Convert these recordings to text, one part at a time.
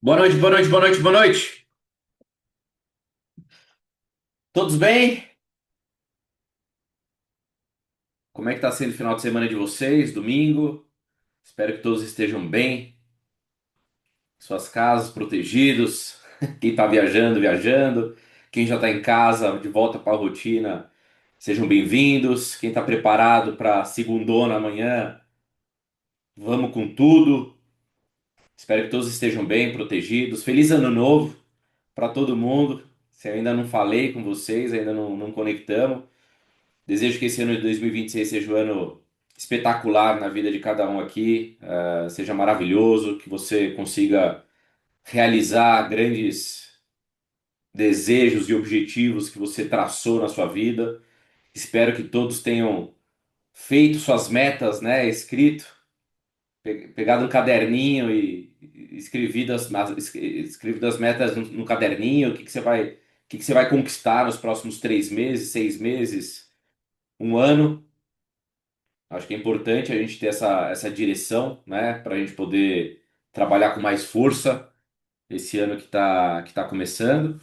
Boa noite, boa noite, boa noite, boa noite. Todos bem? Como é que tá sendo o final de semana de vocês? Domingo? Espero que todos estejam bem, suas casas protegidos. Quem tá viajando, viajando. Quem já tá em casa, de volta para a rotina, sejam bem-vindos. Quem tá preparado para segundona amanhã, vamos com tudo. Espero que todos estejam bem, protegidos. Feliz ano novo para todo mundo. Se eu ainda não falei com vocês, ainda não conectamos. Desejo que esse ano de 2026 seja um ano espetacular na vida de cada um aqui, seja maravilhoso, que você consiga realizar grandes desejos e objetivos que você traçou na sua vida. Espero que todos tenham feito suas metas, né, escrito, pegado um caderninho e escrevido as metas no caderninho, o que você vai conquistar nos próximos 3 meses, 6 meses, um ano. Acho que é importante a gente ter essa direção, né, para a gente poder trabalhar com mais força esse ano que tá começando.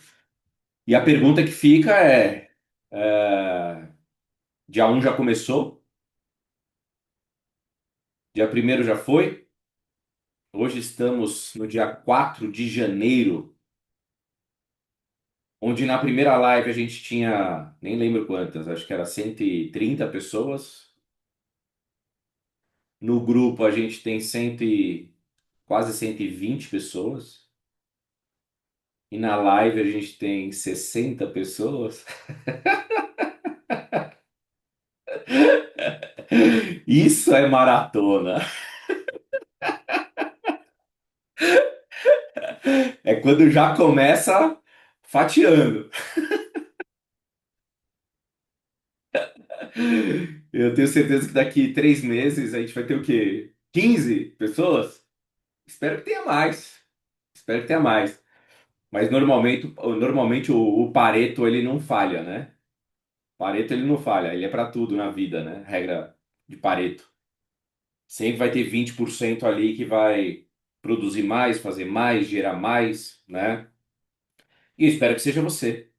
E a pergunta que fica é, dia 1 já começou, dia 1º já foi, hoje estamos no dia 4 de janeiro, onde na primeira live a gente tinha, nem lembro quantas, acho que era 130 pessoas. No grupo a gente tem quase 120 pessoas. E na live a gente tem 60 pessoas. Isso é maratona. É quando já começa fatiando. Eu tenho certeza que daqui 3 meses a gente vai ter o quê? 15 pessoas? Espero que tenha mais. Espero que tenha mais. Mas normalmente o Pareto ele não falha, né? Pareto ele não falha. Ele é para tudo na vida, né? Regra de Pareto. Sempre vai ter 20% ali que vai produzir mais, fazer mais, gerar mais, né? E eu espero que seja você.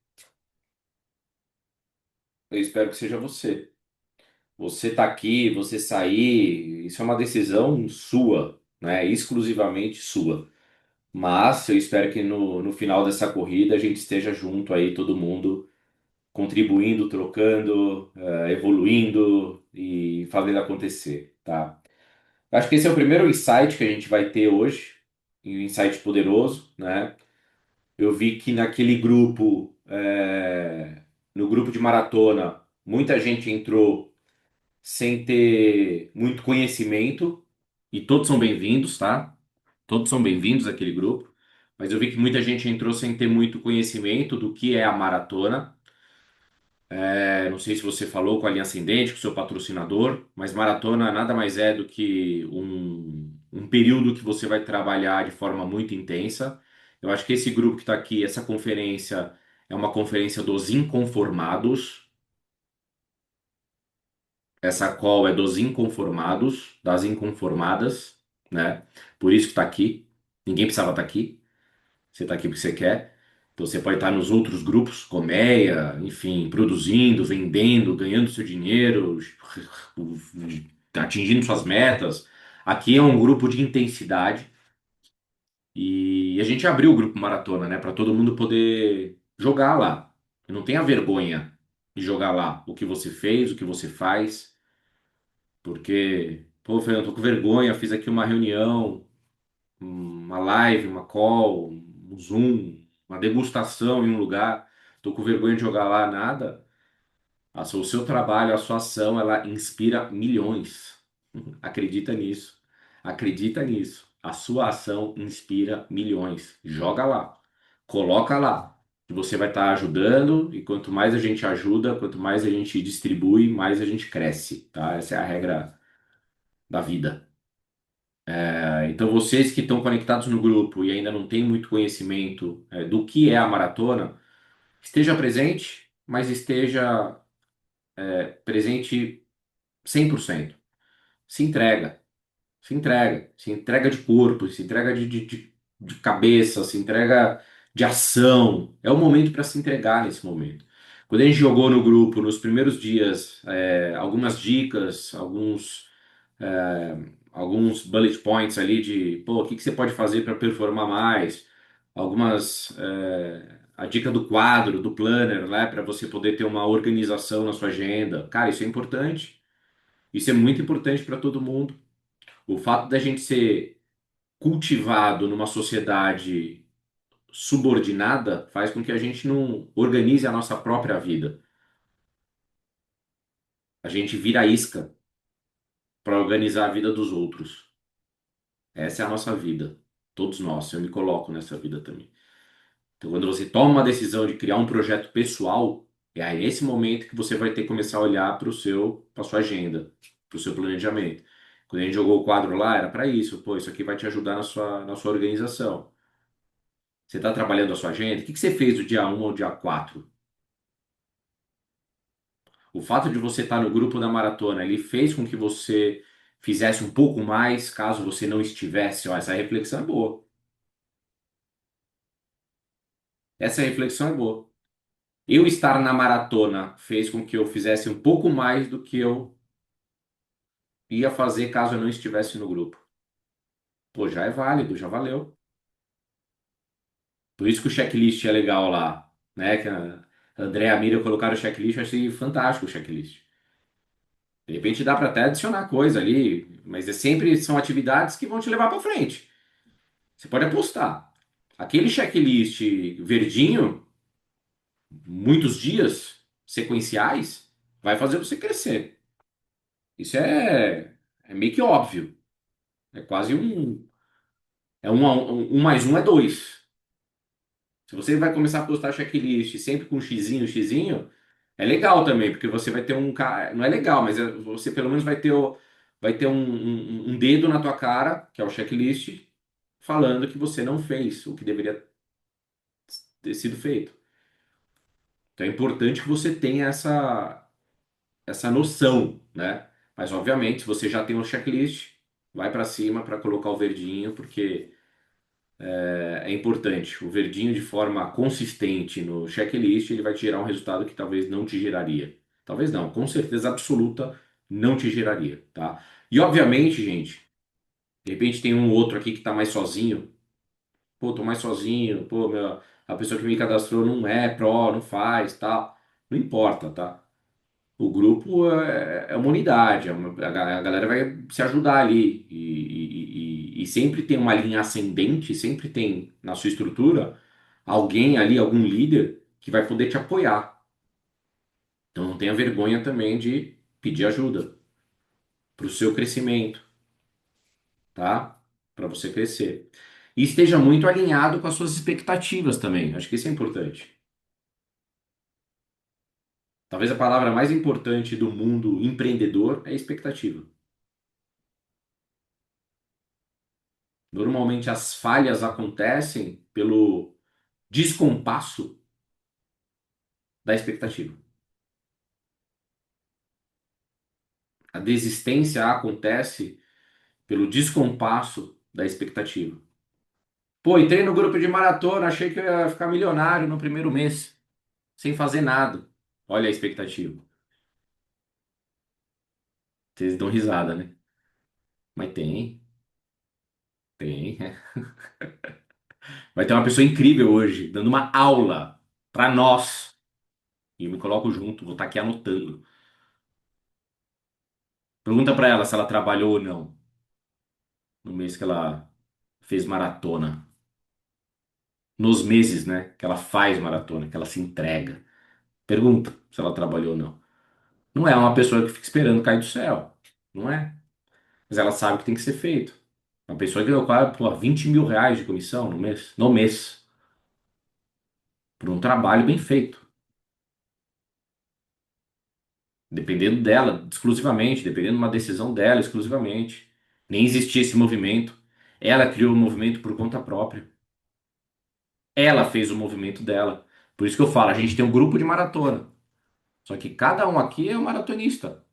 Eu espero que seja você. Você tá aqui, você sair, isso é uma decisão sua, né? Exclusivamente sua. Mas eu espero que no final dessa corrida a gente esteja junto aí, todo mundo, contribuindo, trocando, evoluindo e fazendo acontecer, tá? Acho que esse é o primeiro insight que a gente vai ter hoje, e um insight poderoso, né? Eu vi que naquele grupo, no grupo de maratona, muita gente entrou sem ter muito conhecimento, e todos são bem-vindos, tá? Todos são bem-vindos àquele grupo, mas eu vi que muita gente entrou sem ter muito conhecimento do que é a maratona. Não sei se você falou com a linha ascendente, com o seu patrocinador, mas maratona nada mais é do que um período que você vai trabalhar de forma muito intensa. Eu acho que esse grupo que está aqui, essa conferência, é uma conferência dos inconformados. Essa call é dos inconformados, das inconformadas, né? Por isso que está aqui. Ninguém precisava estar aqui. Você está aqui porque você quer. Então você pode estar nos outros grupos, colmeia, enfim, produzindo, vendendo, ganhando seu dinheiro, atingindo suas metas. Aqui é um grupo de intensidade e a gente abriu o grupo Maratona, né, para todo mundo poder jogar lá. E não tenha vergonha de jogar lá o que você fez, o que você faz, porque, pô, Fernando, tô com vergonha, fiz aqui uma reunião, uma live, uma call, um Zoom, uma degustação em um lugar, tô com vergonha de jogar lá nada. O seu trabalho, a sua ação, ela inspira milhões. Acredita nisso. Acredita nisso. A sua ação inspira milhões. Joga lá. Coloca lá. Que você vai estar ajudando e quanto mais a gente ajuda, quanto mais a gente distribui, mais a gente cresce, tá? Essa é a regra da vida. Então, vocês que estão conectados no grupo e ainda não têm muito conhecimento, do que é a maratona, esteja presente, mas esteja presente 100%. Se entrega, se entrega de corpo, se entrega de. de cabeça, se entrega de ação. É o momento para se entregar nesse momento. Quando a gente jogou no grupo, nos primeiros dias, algumas dicas, alguns bullet points ali de, pô, o que que você pode fazer para performar mais, a dica do quadro, do planner, né, para você poder ter uma organização na sua agenda. Cara, isso é importante. Isso é muito importante para todo mundo. O fato da gente ser cultivado numa sociedade subordinada faz com que a gente não organize a nossa própria vida. A gente vira isca para organizar a vida dos outros. Essa é a nossa vida. Todos nós. Eu me coloco nessa vida também. Então, quando você toma uma decisão de criar um projeto pessoal, é aí nesse momento que você vai ter que começar a olhar para sua agenda, para o seu planejamento. Quando a gente jogou o quadro lá, era para isso. Pô, isso aqui vai te ajudar na sua organização. Você está trabalhando a sua agenda? O que que você fez do dia um ao dia 4? O fato de você estar no grupo da maratona, ele fez com que você fizesse um pouco mais, caso você não estivesse. Ó, essa reflexão é boa. Essa reflexão é boa. Eu estar na maratona fez com que eu fizesse um pouco mais do que eu ia fazer caso eu não estivesse no grupo. Pô, já é válido, já valeu. Por isso que o checklist é legal lá, né? Que a André e a Miriam colocaram o checklist, eu achei fantástico o checklist. De repente dá para até adicionar coisa ali, mas sempre são atividades que vão te levar para frente. Você pode apostar. Aquele checklist verdinho, muitos dias sequenciais, vai fazer você crescer. Isso é meio que óbvio. É quase um. Um mais um é dois. Se você vai começar a postar checklist sempre com xizinho, xizinho, é legal também, porque você vai ter um. Não é legal, mas você pelo menos vai ter um dedo na tua cara, que é o checklist, falando que você não fez o que deveria ter sido feito. Então é importante que você tenha essa noção, né? Mas obviamente, se você já tem um checklist, vai para cima para colocar o verdinho, porque é importante. O verdinho de forma consistente no checklist, ele vai te gerar um resultado que talvez não te geraria. Talvez não, com certeza absoluta não te geraria, tá? E obviamente, gente, de repente tem um outro aqui que tá mais sozinho. Pô, tô mais sozinho, pô, a pessoa que me cadastrou não é pró, não faz, tal. Não importa, tá? O grupo é uma unidade, a galera vai se ajudar ali. E sempre tem uma linha ascendente, sempre tem na sua estrutura alguém ali, algum líder, que vai poder te apoiar. Então não tenha vergonha também de pedir ajuda para o seu crescimento, tá? Para você crescer. E esteja muito alinhado com as suas expectativas também. Acho que isso é importante. Talvez a palavra mais importante do mundo empreendedor é expectativa. Normalmente as falhas acontecem pelo descompasso da expectativa. A desistência acontece pelo descompasso da expectativa. Pô, entrei no grupo de maratona, achei que eu ia ficar milionário no primeiro mês, sem fazer nada. Olha a expectativa. Vocês dão risada, né? Mas tem. Vai ter uma pessoa incrível hoje, dando uma aula para nós. E eu me coloco junto, vou estar aqui anotando. Pergunta para ela se ela trabalhou ou não no mês que ela fez maratona. Nos meses, né, que ela faz maratona, que ela se entrega. Pergunta se ela trabalhou ou não. Não é uma pessoa que fica esperando cair do céu. Não é. Mas ela sabe que tem que ser feito. Uma pessoa que ganhou quase, pô, 20 mil reais de comissão no mês. No mês. Por um trabalho bem feito. Dependendo dela, exclusivamente. Dependendo de uma decisão dela, exclusivamente. Nem existia esse movimento. Ela criou o movimento por conta própria. Ela fez o movimento dela. Por isso que eu falo, a gente tem um grupo de maratona. Só que cada um aqui é um maratonista.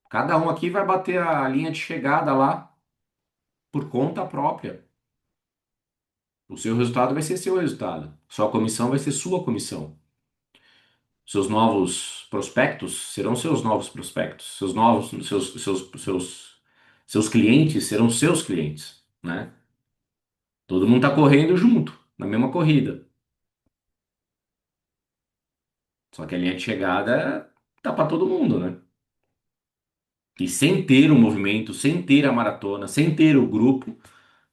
Cada um aqui vai bater a linha de chegada lá por conta própria. O seu resultado vai ser seu resultado. Sua comissão vai ser sua comissão. Seus novos prospectos serão seus novos prospectos. Seus clientes serão seus clientes, né? Todo mundo está correndo junto, na mesma corrida. Só que a linha de chegada tá para todo mundo, né? E sem ter o movimento, sem ter a maratona, sem ter o grupo,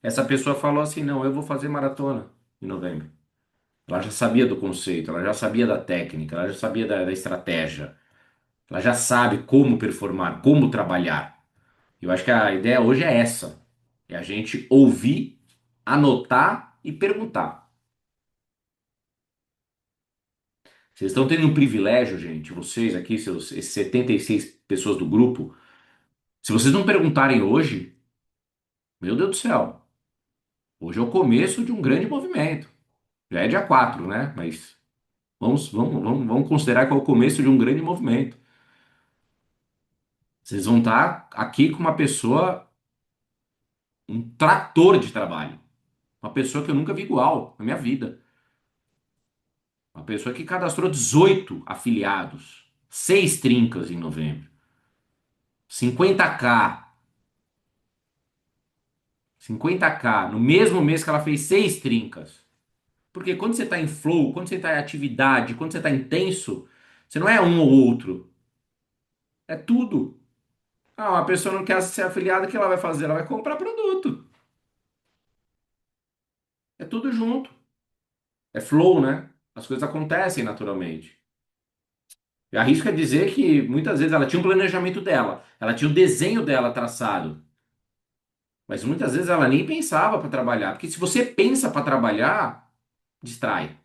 essa pessoa falou assim: não, eu vou fazer maratona em novembro. Ela já sabia do conceito, ela já sabia da técnica, ela já sabia da estratégia, ela já sabe como performar, como trabalhar. Eu acho que a ideia hoje é essa: é a gente ouvir, anotar e perguntar. Vocês estão tendo um privilégio, gente, vocês aqui, esses 76 pessoas do grupo. Se vocês não perguntarem hoje, meu Deus do céu, hoje é o começo de um grande movimento. Já é dia 4, né? Mas vamos considerar que é o começo de um grande movimento. Vocês vão estar aqui com uma pessoa, um trator de trabalho. Uma pessoa que eu nunca vi igual na minha vida. Uma pessoa que cadastrou 18 afiliados, 6 trincas em novembro, 50K, 50K, no mesmo mês que ela fez 6 trincas. Porque quando você está em flow, quando você está em atividade, quando você está intenso, você não é um ou outro, é tudo. Ah, uma pessoa não quer ser afiliada, o que ela vai fazer? Ela vai comprar produto. É tudo junto. É flow, né? As coisas acontecem naturalmente. Eu arrisco a dizer que muitas vezes ela tinha um planejamento dela, ela tinha o desenho dela traçado, mas muitas vezes ela nem pensava para trabalhar, porque se você pensa para trabalhar, distrai.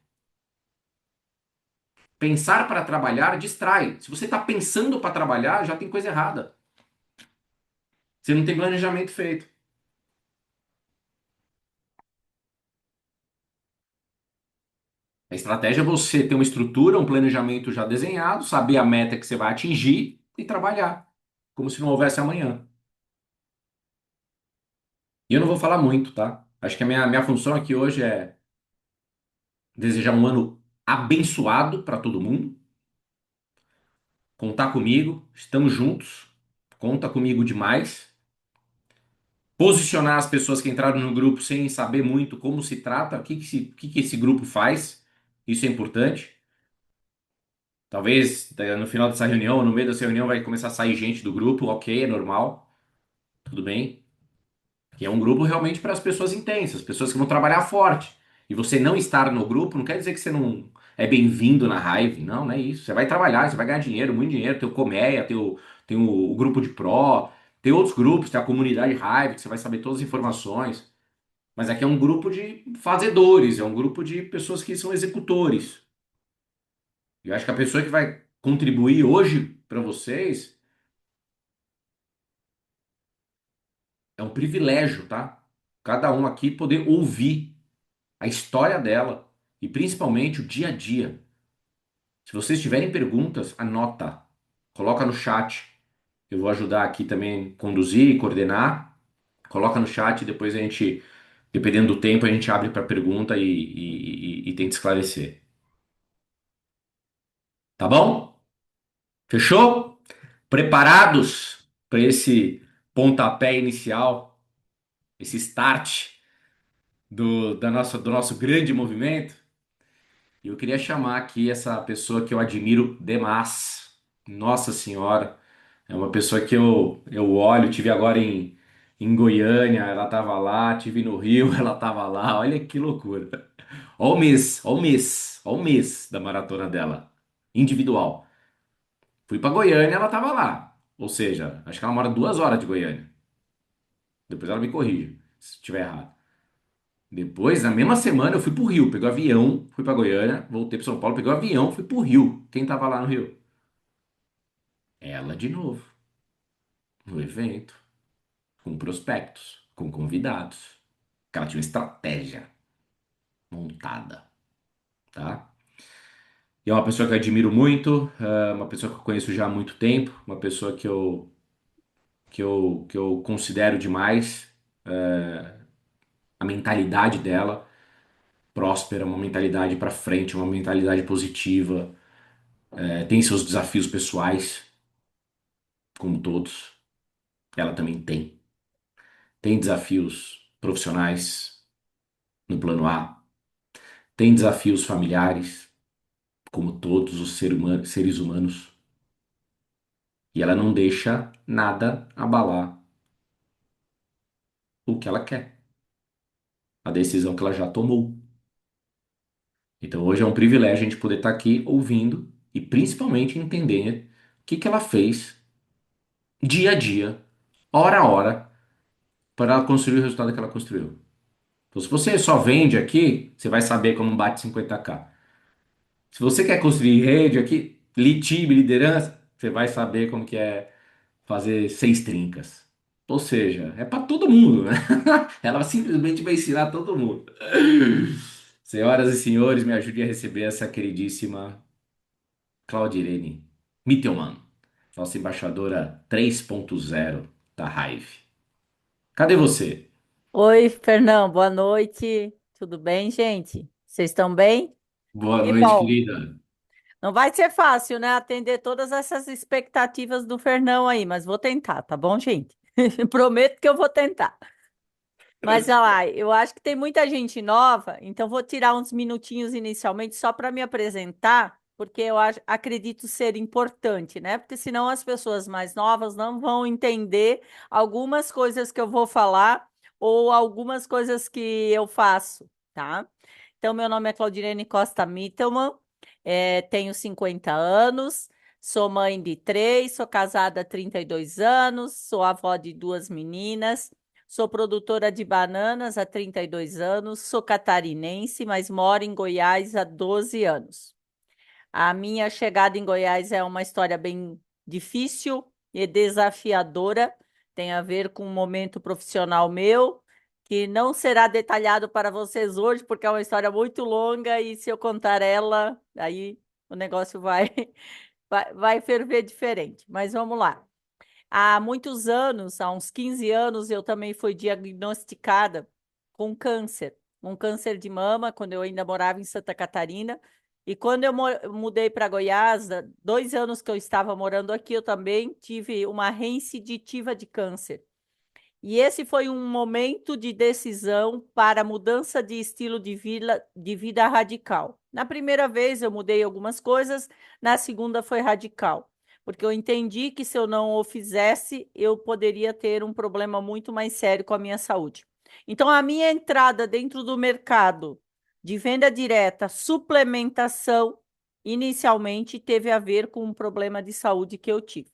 Pensar para trabalhar distrai. Se você está pensando para trabalhar, já tem coisa errada. Você não tem planejamento feito. A estratégia é você ter uma estrutura, um planejamento já desenhado, saber a meta que você vai atingir e trabalhar, como se não houvesse amanhã. E eu não vou falar muito, tá? Acho que a minha função aqui hoje é desejar um ano abençoado para todo mundo, contar comigo, estamos juntos, conta comigo demais. Posicionar as pessoas que entraram no grupo sem saber muito como se trata, o que que esse grupo faz, isso é importante. Talvez no final dessa reunião, no meio dessa reunião, vai começar a sair gente do grupo, ok, é normal, tudo bem. Que é um grupo realmente para as pessoas intensas, pessoas que vão trabalhar forte. E você não estar no grupo não quer dizer que você não é bem-vindo na Hive. Não, não é isso. Você vai trabalhar, você vai ganhar dinheiro, muito dinheiro. Tem o Colmeia, tem o grupo de Pro, tem outros grupos, tem a comunidade Hive, que você vai saber todas as informações. Mas aqui é um grupo de fazedores, é um grupo de pessoas que são executores. E eu acho que a pessoa que vai contribuir hoje para vocês é um privilégio, tá? Cada um aqui poder ouvir a história dela e principalmente o dia a dia. Se vocês tiverem perguntas, anota, coloca no chat. Eu vou ajudar aqui também conduzir e coordenar. Coloca no chat e depois a gente, dependendo do tempo, a gente abre para pergunta e tenta esclarecer. Tá bom? Fechou? Preparados para esse pontapé inicial, esse start do nosso grande movimento? E eu queria chamar aqui essa pessoa que eu admiro demais. Nossa Senhora, é uma pessoa que eu olho, tive agora em Goiânia, ela estava lá, tive no Rio, ela estava lá. Olha que loucura. Olha o mês, olha o mês, olha o mês da maratona dela, individual. Fui para Goiânia, ela estava lá. Ou seja, acho que ela mora 2 horas de Goiânia. Depois ela me corrige se estiver errado. Depois, na mesma semana, eu fui pro Rio. Peguei o avião, fui pra Goiânia, voltei para São Paulo, peguei o avião, fui pro Rio. Quem tava lá no Rio? Ela de novo, no evento, com prospectos, com convidados. Que ela tinha uma estratégia montada, tá? E é uma pessoa que eu admiro muito, uma pessoa que eu conheço já há muito tempo, uma pessoa que eu considero demais. a mentalidade dela próspera, uma mentalidade para frente, uma mentalidade positiva. Tem seus desafios pessoais, como todos, ela também tem. Tem desafios profissionais no plano A, tem desafios familiares, como todos os seres humanos, e ela não deixa nada abalar o que ela quer, a decisão que ela já tomou. Então hoje é um privilégio a gente poder estar aqui ouvindo e principalmente entender o que que ela fez dia a dia, hora a hora, para ela construir o resultado que ela construiu. Então, se você só vende aqui, você vai saber como bate 50K. Se você quer construir rede aqui, time, liderança, você vai saber como que é fazer seis trincas. Ou seja, é para todo mundo, né? Ela simplesmente vai ensinar todo mundo. Senhoras e senhores, me ajude a receber essa queridíssima Claudirene Mittelmann, nossa embaixadora 3.0 da Hive. Cadê você? Oi, Fernão, boa noite. Tudo bem, gente? Vocês estão bem? Boa Que noite, bom. querida. Não vai ser fácil, né, atender todas essas expectativas do Fernão aí, mas vou tentar, tá bom, gente? Prometo que eu vou tentar. Mas olha lá, eu acho que tem muita gente nova, então vou tirar uns minutinhos inicialmente só para me apresentar, porque acredito ser importante, né? Porque senão as pessoas mais novas não vão entender algumas coisas que eu vou falar ou algumas coisas que eu faço, tá? Então, meu nome é Claudirene Costa Mittelmann, tenho 50 anos, sou mãe de três, sou casada há 32 anos, sou avó de duas meninas. Sou produtora de bananas há 32 anos, sou catarinense, mas moro em Goiás há 12 anos. A minha chegada em Goiás é uma história bem difícil e desafiadora, tem a ver com um momento profissional meu, que não será detalhado para vocês hoje, porque é uma história muito longa e se eu contar ela, aí o negócio vai, vai ferver diferente. Mas vamos lá. Há muitos anos, há uns 15 anos, eu também fui diagnosticada com câncer, um câncer de mama, quando eu ainda morava em Santa Catarina. E quando eu mudei para Goiás, 2 anos que eu estava morando aqui, eu também tive uma reincidiva de câncer. E esse foi um momento de decisão para mudança de estilo de vida radical. Na primeira vez eu mudei algumas coisas, na segunda foi radical, porque eu entendi que se eu não o fizesse, eu poderia ter um problema muito mais sério com a minha saúde. Então, a minha entrada dentro do mercado de venda direta, suplementação, inicialmente teve a ver com um problema de saúde que eu tive.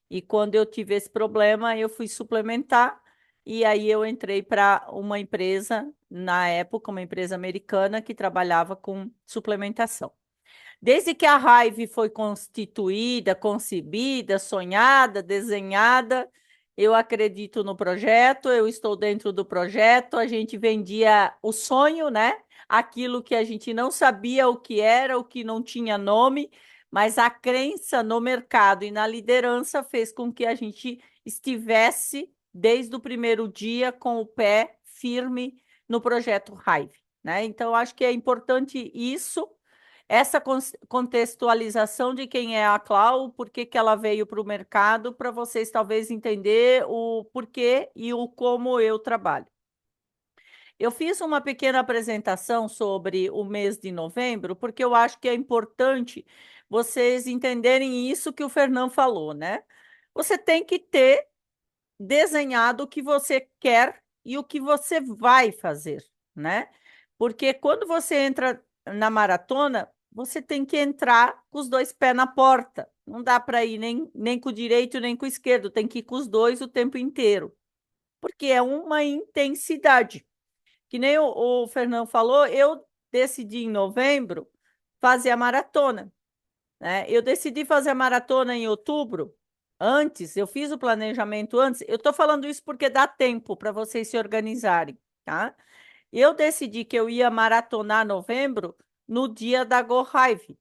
E quando eu tive esse problema, eu fui suplementar e aí eu entrei para uma empresa, na época, uma empresa americana que trabalhava com suplementação. Desde que a Hive foi constituída, concebida, sonhada, desenhada, eu acredito no projeto, eu estou dentro do projeto, a gente vendia o sonho, né? Aquilo que a gente não sabia o que era, o que não tinha nome, mas a crença no mercado e na liderança fez com que a gente estivesse desde o primeiro dia com o pé firme no projeto Hive, né? Então, acho que é importante isso, essa contextualização de quem é a Clau, por que que ela veio para o mercado, para vocês talvez entender o porquê e o como eu trabalho. Eu fiz uma pequena apresentação sobre o mês de novembro, porque eu acho que é importante vocês entenderem isso que o Fernão falou, né? Você tem que ter desenhado o que você quer e o que você vai fazer, né? Porque quando você entra na maratona, você tem que entrar com os dois pés na porta. Não dá para ir nem com o direito nem com o esquerdo, tem que ir com os dois o tempo inteiro, porque é uma intensidade. Que nem o Fernando falou, eu decidi em novembro fazer a maratona, né? Eu decidi fazer a maratona em outubro. Antes, eu fiz o planejamento antes. Eu estou falando isso porque dá tempo para vocês se organizarem, tá? Eu decidi que eu ia maratonar novembro no dia da Go Hive.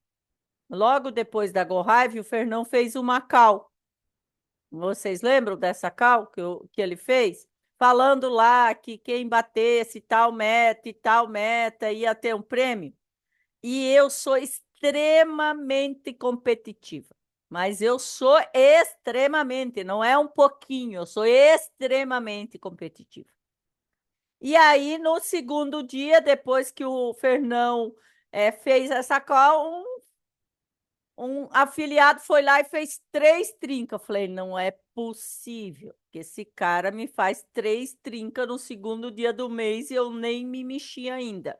Logo depois da Go Hive, o Fernão fez uma call. Vocês lembram dessa call que ele fez? falando lá que quem batesse tal meta ia ter um prêmio. E eu sou extremamente competitiva. Mas eu sou extremamente, não é um pouquinho, eu sou extremamente competitiva. E aí, no segundo dia, depois que o Fernão fez essa call, um afiliado foi lá e fez 3 trincas. Eu falei, não é possível que esse cara me faz 3 trincas no segundo dia do mês e eu nem me mexi ainda.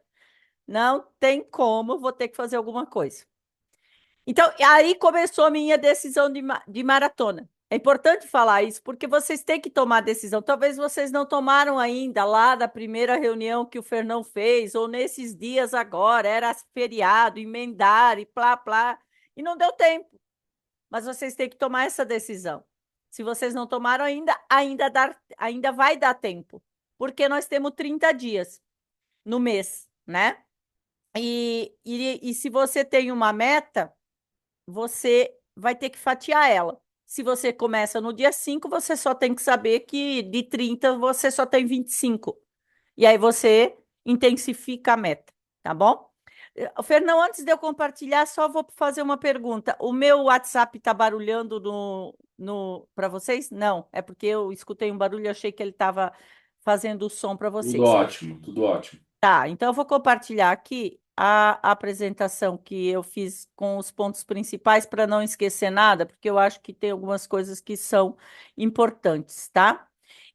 Não tem como, eu vou ter que fazer alguma coisa. Então, aí começou a minha decisão de maratona. É importante falar isso, porque vocês têm que tomar decisão. Talvez vocês não tomaram ainda lá da primeira reunião que o Fernão fez, ou nesses dias agora, era feriado, emendar e plá, plá, e não deu tempo. Mas vocês têm que tomar essa decisão. Se vocês não tomaram ainda, ainda vai dar tempo, porque nós temos 30 dias no mês, né? E se você tem uma meta, você vai ter que fatiar ela. Se você começa no dia 5, você só tem que saber que de 30 você só tem 25. E aí você intensifica a meta, tá bom? Fernão, antes de eu compartilhar, só vou fazer uma pergunta. O meu WhatsApp está barulhando para vocês? Não, é porque eu escutei um barulho e achei que ele estava fazendo o som para Tudo vocês. ótimo, tudo ótimo. Tá, então eu vou compartilhar aqui a apresentação que eu fiz com os pontos principais para não esquecer nada, porque eu acho que tem algumas coisas que são importantes, tá?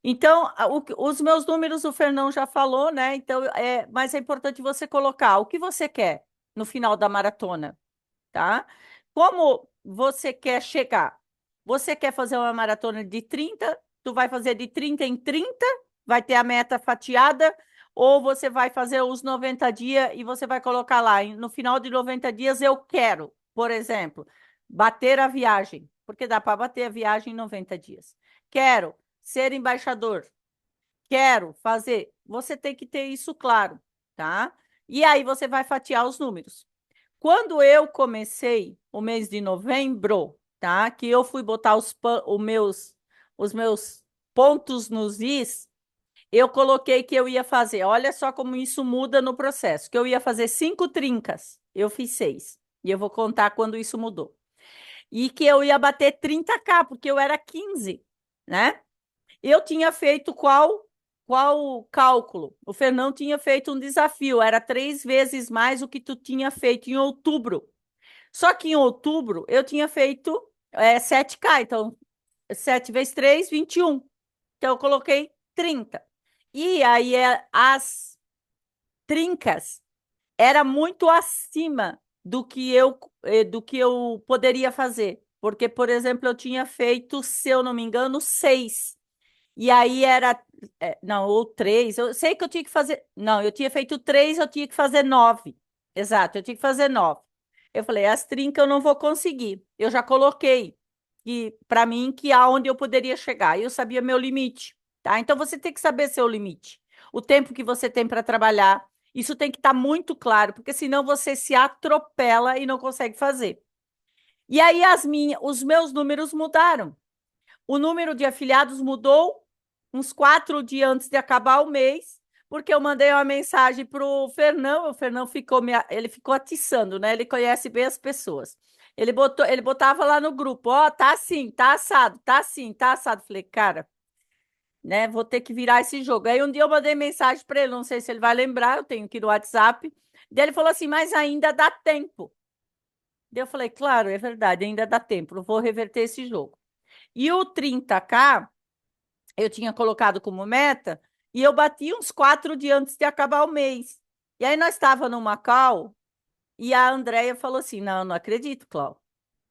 Então, os meus números o Fernão já falou, né? Então, mas é importante você colocar o que você quer no final da maratona, tá? Como você quer chegar? Você quer fazer uma maratona de 30? Tu vai fazer de 30 em 30? Vai ter a meta fatiada? Ou você vai fazer os 90 dias e você vai colocar lá, no final de 90 dias eu quero, por exemplo, bater a viagem, porque dá para bater a viagem em 90 dias. Quero ser embaixador. Quero fazer. Você tem que ter isso claro, tá? E aí você vai fatiar os números. Quando eu comecei o mês de novembro, tá? Que eu fui botar os meus pontos nos is, eu coloquei que eu ia fazer. Olha só como isso muda no processo. Que eu ia fazer 5 trincas. Eu fiz 6. E eu vou contar quando isso mudou. E que eu ia bater 30K, porque eu era 15, né? Eu tinha feito qual cálculo? O Fernão tinha feito um desafio, era 3 vezes mais o que tu tinha feito em outubro. Só que em outubro eu tinha feito 7K, então 7 vezes 3, 21. Então eu coloquei 30. E aí as trincas era muito acima do que eu poderia fazer. Porque, por exemplo, eu tinha feito, se eu não me engano, 6. E aí era. Não, ou 3. Eu sei que eu tinha que fazer. Não, eu tinha feito 3, eu tinha que fazer 9. Exato, eu tinha que fazer 9. Eu falei, as trincas eu não vou conseguir. Eu já coloquei para mim que aonde eu poderia chegar. Eu sabia meu limite, tá? Então você tem que saber seu limite. O tempo que você tem para trabalhar. Isso tem que estar muito claro, porque senão você se atropela e não consegue fazer. E aí os meus números mudaram. O número de afiliados mudou uns 4 dias antes de acabar o mês, porque eu mandei uma mensagem para o Fernão ele ficou atiçando, né? Ele conhece bem as pessoas. Ele botava lá no grupo, ó, tá assim, tá assado, tá assim, tá assado. Falei, cara, né? Vou ter que virar esse jogo. Aí um dia eu mandei mensagem para ele, não sei se ele vai lembrar, eu tenho que ir no WhatsApp. Daí ele falou assim, mas ainda dá tempo. Daí eu falei, claro, é verdade, ainda dá tempo, eu vou reverter esse jogo. E o 30K eu tinha colocado como meta e eu bati uns 4 dias antes de acabar o mês. E aí nós estávamos numa call e a Andrea falou assim: Não, não acredito, Cláudio.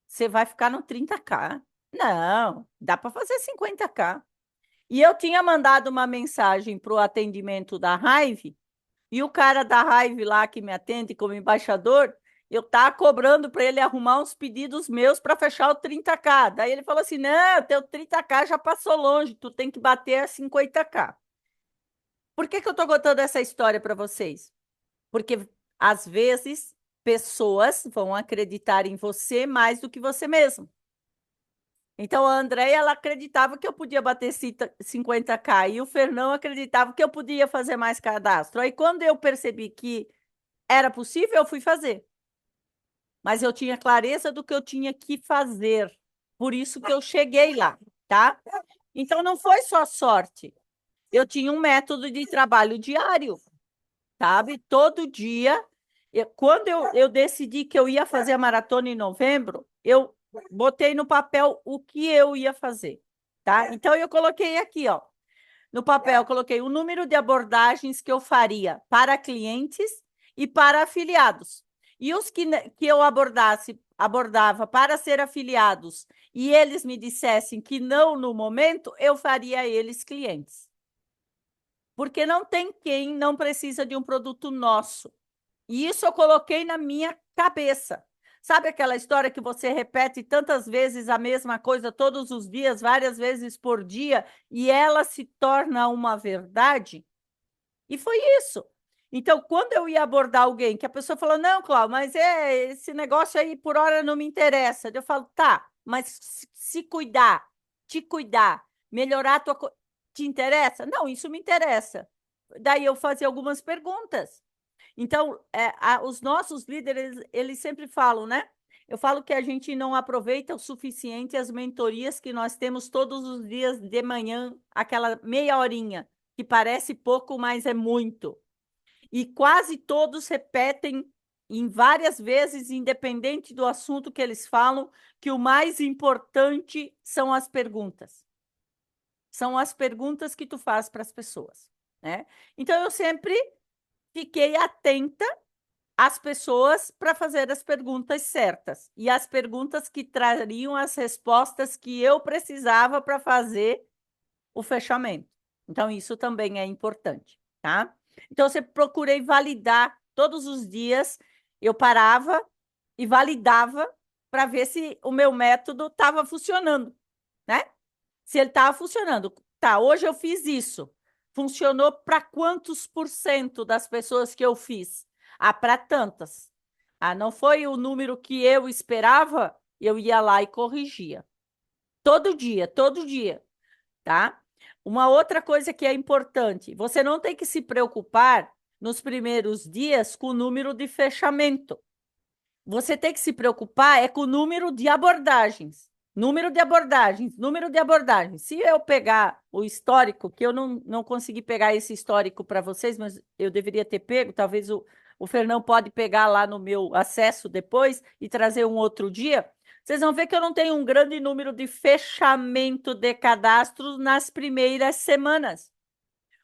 Você vai ficar no 30K? Não, dá para fazer 50K. E eu tinha mandado uma mensagem para o atendimento da Hive e o cara da Hive lá que me atende como embaixador, eu tava cobrando para ele arrumar uns pedidos meus para fechar o 30K. Daí ele falou assim: não, teu 30K já passou longe, tu tem que bater a 50K. Por que que eu estou contando essa história para vocês? Porque às vezes pessoas vão acreditar em você mais do que você mesmo. Então, a Andréia, ela acreditava que eu podia bater 50K e o Fernão acreditava que eu podia fazer mais cadastro. Aí, quando eu percebi que era possível, eu fui fazer. Mas eu tinha clareza do que eu tinha que fazer. Por isso que eu cheguei lá, tá? Então, não foi só sorte. Eu tinha um método de trabalho diário, sabe? Todo dia. Quando eu decidi que eu ia fazer a maratona em novembro, eu botei no papel o que eu ia fazer, tá? Então, eu coloquei aqui, ó. No papel, eu coloquei o número de abordagens que eu faria para clientes e para afiliados. E os que eu abordava para ser afiliados e eles me dissessem que não no momento, eu faria eles clientes. Porque não tem quem não precisa de um produto nosso. E isso eu coloquei na minha cabeça. Sabe aquela história que você repete tantas vezes a mesma coisa todos os dias, várias vezes por dia, e ela se torna uma verdade? E foi isso. Então, quando eu ia abordar alguém, que a pessoa falou, não, Cláudio, mas esse negócio aí por hora não me interessa. Eu falo, tá, mas se cuidar, te cuidar, melhorar a tua... Te interessa? Não, isso me interessa. Daí eu fazia algumas perguntas. Então, os nossos líderes, eles sempre falam, né? Eu falo que a gente não aproveita o suficiente as mentorias que nós temos todos os dias de manhã, aquela meia horinha, que parece pouco, mas é muito. E quase todos repetem em várias vezes, independente do assunto que eles falam, que o mais importante são as perguntas. São as perguntas que tu faz para as pessoas, né? Então, eu sempre fiquei atenta as pessoas para fazer as perguntas certas e as perguntas que trariam as respostas que eu precisava para fazer o fechamento. Então, isso também é importante, tá? Então, eu sempre procurei validar todos os dias, eu parava e validava para ver se o meu método estava funcionando, né? Se ele estava funcionando. Tá, hoje eu fiz isso. Funcionou para quantos por cento das pessoas que eu fiz? Ah, para tantas. Ah, não foi o número que eu esperava, eu ia lá e corrigia. Todo dia, tá? Uma outra coisa que é importante, você não tem que se preocupar nos primeiros dias com o número de fechamento. Você tem que se preocupar com o número de abordagens. Número de abordagens, número de abordagens. Se eu pegar o histórico, que eu não consegui pegar esse histórico para vocês, mas eu deveria ter pego, talvez o Fernão pode pegar lá no meu acesso depois e trazer um outro dia. Vocês vão ver que eu não tenho um grande número de fechamento de cadastros nas primeiras semanas.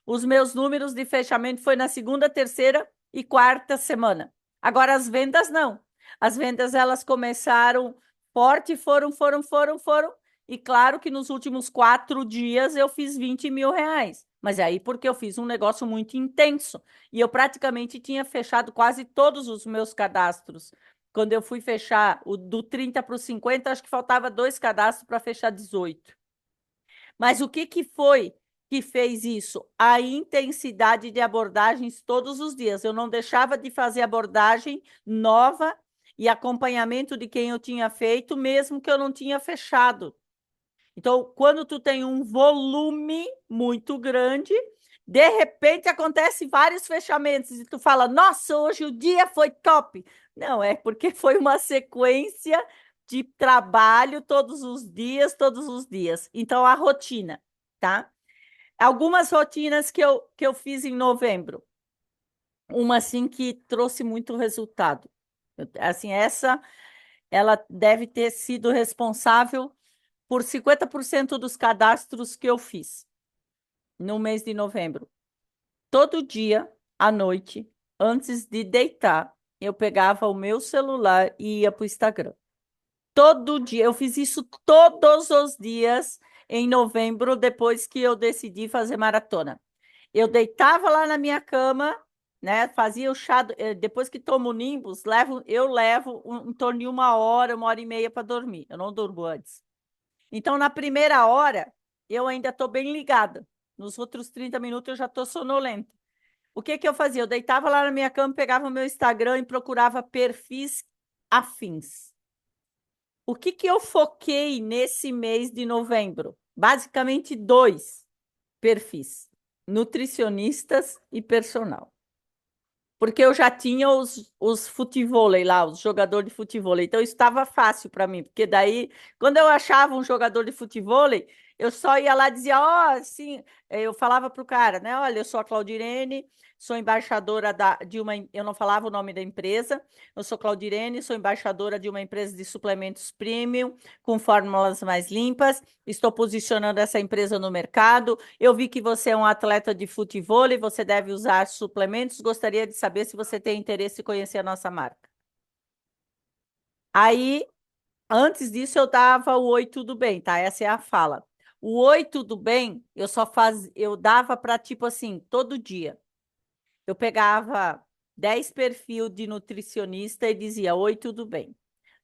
Os meus números de fechamento foi na segunda, terceira e quarta semana. Agora, as vendas não. As vendas, elas começaram forte, foram. E claro que nos últimos 4 dias eu fiz 20 mil reais. Mas aí porque eu fiz um negócio muito intenso. E eu praticamente tinha fechado quase todos os meus cadastros. Quando eu fui fechar o do 30 para o 50, acho que faltava 2 cadastros para fechar 18. Mas o que foi que fez isso? A intensidade de abordagens todos os dias. Eu não deixava de fazer abordagem nova e acompanhamento de quem eu tinha feito, mesmo que eu não tinha fechado. Então, quando tu tem um volume muito grande, de repente acontece vários fechamentos e tu fala: "Nossa, hoje o dia foi top". Não, é porque foi uma sequência de trabalho todos os dias, todos os dias. Então, a rotina, tá? Algumas rotinas que eu fiz em novembro. Uma, assim, que trouxe muito resultado. Assim, ela deve ter sido responsável por 50% dos cadastros que eu fiz no mês de novembro. Todo dia, à noite, antes de deitar, eu pegava o meu celular e ia para o Instagram. Todo dia, eu fiz isso todos os dias em novembro, depois que eu decidi fazer maratona. Eu deitava lá na minha cama, né? Fazia o chá, depois que tomo o Nimbus, eu levo em torno de 1 hora e meia para dormir. Eu não durmo antes. Então, na primeira hora, eu ainda estou bem ligada. Nos outros 30 minutos, eu já estou sonolenta. O que que eu fazia? Eu deitava lá na minha cama, pegava o meu Instagram e procurava perfis afins. O que que eu foquei nesse mês de novembro? Basicamente dois perfis: nutricionistas e personal. Porque eu já tinha os futevôlei lá, os jogadores de futevôlei. Então, isso estava fácil para mim. Porque daí, quando eu achava um jogador de futevôlei, eu só ia lá e dizia, ó, assim, eu falava pro cara, né? Olha, eu sou a Claudirene, sou embaixadora de uma. Eu não falava o nome da empresa. Eu sou Claudirene, sou embaixadora de uma empresa de suplementos premium, com fórmulas mais limpas. Estou posicionando essa empresa no mercado. Eu vi que você é um atleta de futevôlei, você deve usar suplementos. Gostaria de saber se você tem interesse em conhecer a nossa marca. Aí, antes disso, eu dava o oi, tudo bem, tá? Essa é a fala. O oi, tudo bem, eu dava para tipo assim, todo dia. Eu pegava 10 perfil de nutricionista e dizia: oi, tudo bem.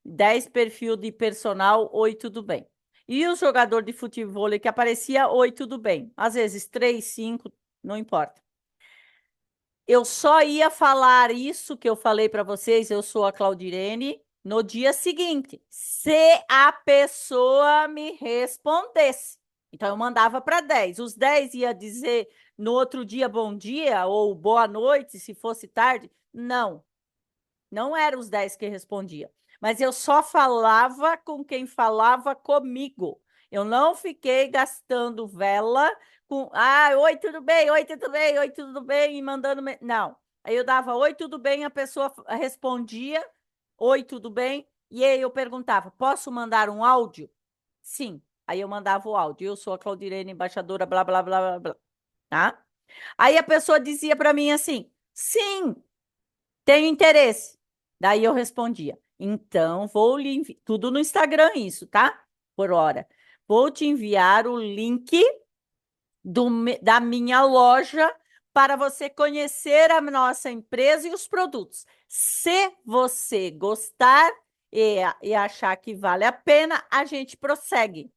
10 perfil de personal, oi, tudo bem. E o jogador de futebol que aparecia, oi, tudo bem. Às vezes 3, 5, não importa. Eu só ia falar isso que eu falei para vocês, eu sou a Claudirene, no dia seguinte, se a pessoa me respondesse. Então eu mandava para 10. Os 10 ia dizer no outro dia bom dia ou boa noite, se fosse tarde? Não. Não eram os 10 que respondia, mas eu só falava com quem falava comigo. Eu não fiquei gastando vela com, oi, tudo bem, oi, tudo bem, oi, tudo bem, e mandando. Não. Aí eu dava, oi, tudo bem, a pessoa respondia, oi, tudo bem, e aí eu perguntava, posso mandar um áudio? Sim. Aí eu mandava o áudio. Eu sou a Claudirene, embaixadora, blá, blá, blá, blá, blá. Tá? Aí a pessoa dizia para mim assim: sim, tenho interesse. Daí eu respondia: então vou lhe enviar. Tudo no Instagram, isso, tá? Por hora. Vou te enviar o link da minha loja para você conhecer a nossa empresa e os produtos. Se você gostar e achar que vale a pena, a gente prossegue.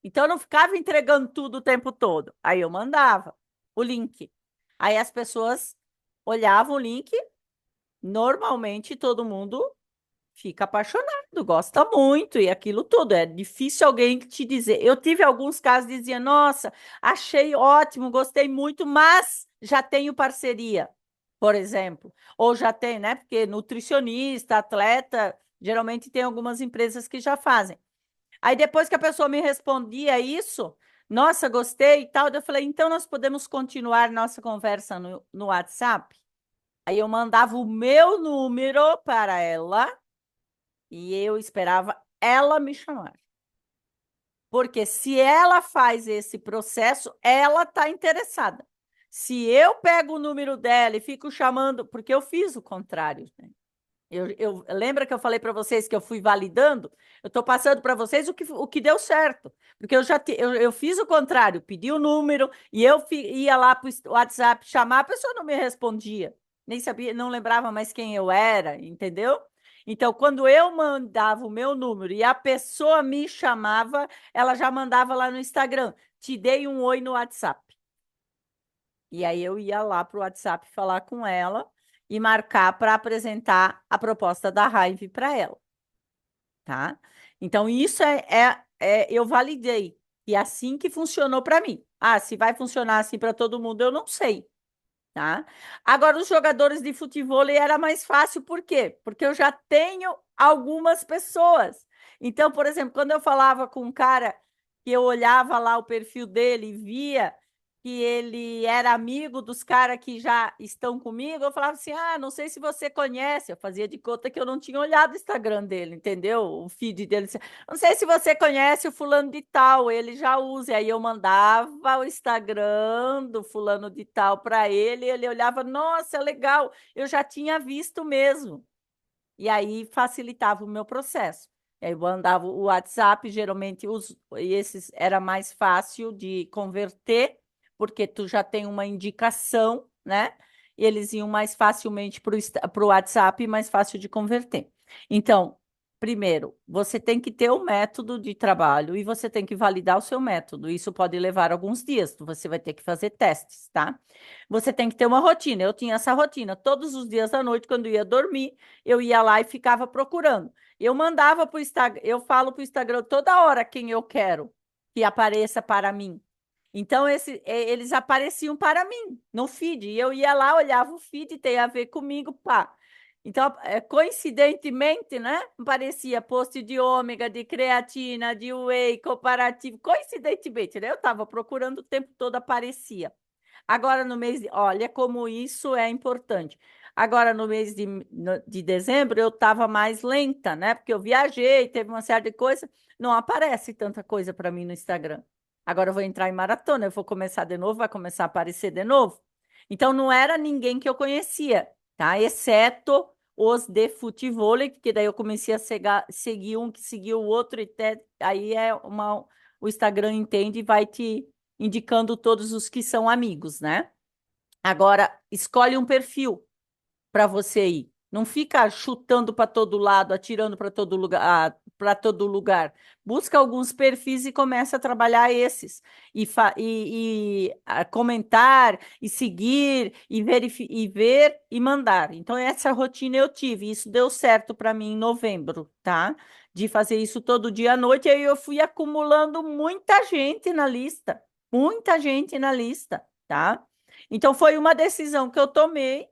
Então eu não ficava entregando tudo o tempo todo. Aí eu mandava o link. Aí as pessoas olhavam o link. Normalmente todo mundo fica apaixonado, gosta muito e aquilo tudo. É difícil alguém te dizer. Eu tive alguns casos que diziam: nossa, achei ótimo, gostei muito, mas já tenho parceria, por exemplo. Ou já tem, né? Porque nutricionista, atleta, geralmente tem algumas empresas que já fazem. Aí depois que a pessoa me respondia isso, nossa, gostei e tal, eu falei: então nós podemos continuar nossa conversa no WhatsApp? Aí eu mandava o meu número para ela e eu esperava ela me chamar. Porque se ela faz esse processo, ela está interessada. Se eu pego o número dela e fico chamando, porque eu fiz o contrário, né? Lembra que eu falei para vocês que eu fui validando? Eu estou passando para vocês o que deu certo. Porque eu fiz o contrário, pedi o número e ia lá para o WhatsApp chamar, a pessoa não me respondia. Nem sabia, não lembrava mais quem eu era, entendeu? Então, quando eu mandava o meu número e a pessoa me chamava, ela já mandava lá no Instagram: te dei um oi no WhatsApp. E aí eu ia lá para o WhatsApp falar com ela e marcar para apresentar a proposta da Hive para ela, tá? Então, isso eu validei. E é assim que funcionou para mim. Ah, se vai funcionar assim para todo mundo, eu não sei, tá? Agora, os jogadores de futebol era mais fácil, por quê? Porque eu já tenho algumas pessoas. Então, por exemplo, quando eu falava com um cara que eu olhava lá o perfil dele e via que ele era amigo dos caras que já estão comigo, eu falava assim: ah, não sei se você conhece. Eu fazia de conta que eu não tinha olhado o Instagram dele, entendeu? O feed dele. Não sei se você conhece o fulano de tal, ele já usa. E aí eu mandava o Instagram do fulano de tal para ele, e ele olhava: nossa, legal, eu já tinha visto mesmo. E aí facilitava o meu processo. E aí eu mandava o WhatsApp, geralmente esses era mais fácil de converter, porque tu já tem uma indicação, né? E eles iam mais facilmente para o WhatsApp, mais fácil de converter. Então, Primeiro, você tem que ter um método de trabalho e você tem que validar o seu método. Isso pode levar alguns dias, você vai ter que fazer testes, tá? Você tem que ter uma rotina. Eu tinha essa rotina. Todos os dias à noite, quando ia dormir, eu ia lá e ficava procurando. Eu mandava para o Instagram, eu falo para o Instagram toda hora quem eu quero que apareça para mim. Então, eles apareciam para mim no feed. E eu ia lá, olhava o feed, tem a ver comigo, pá. Então, coincidentemente, né? Parecia post de ômega, de creatina, de whey, comparativo. Coincidentemente, né? Eu estava procurando o tempo todo, aparecia. Agora, no mês de. Olha como isso é importante. Agora, no mês de dezembro, eu estava mais lenta, né? Porque eu viajei, teve uma série de coisas. Não aparece tanta coisa para mim no Instagram. Agora eu vou entrar em maratona, eu vou começar de novo, vai começar a aparecer de novo. Então, não era ninguém que eu conhecia, tá? Exceto os de futevôlei, que daí eu comecei a seguir um que seguiu o outro, e aí o Instagram entende e vai te indicando todos os que são amigos, né? Agora, escolhe um perfil para você ir. Não fica chutando para todo lado, atirando para todo lugar. Busca alguns perfis e começa a trabalhar esses. Comentar, e seguir, e ver e mandar. Então, essa rotina eu tive. Isso deu certo para mim em novembro, tá? De fazer isso todo dia à noite. Aí eu fui acumulando muita gente na lista. Muita gente na lista, tá? Então, foi uma decisão que eu tomei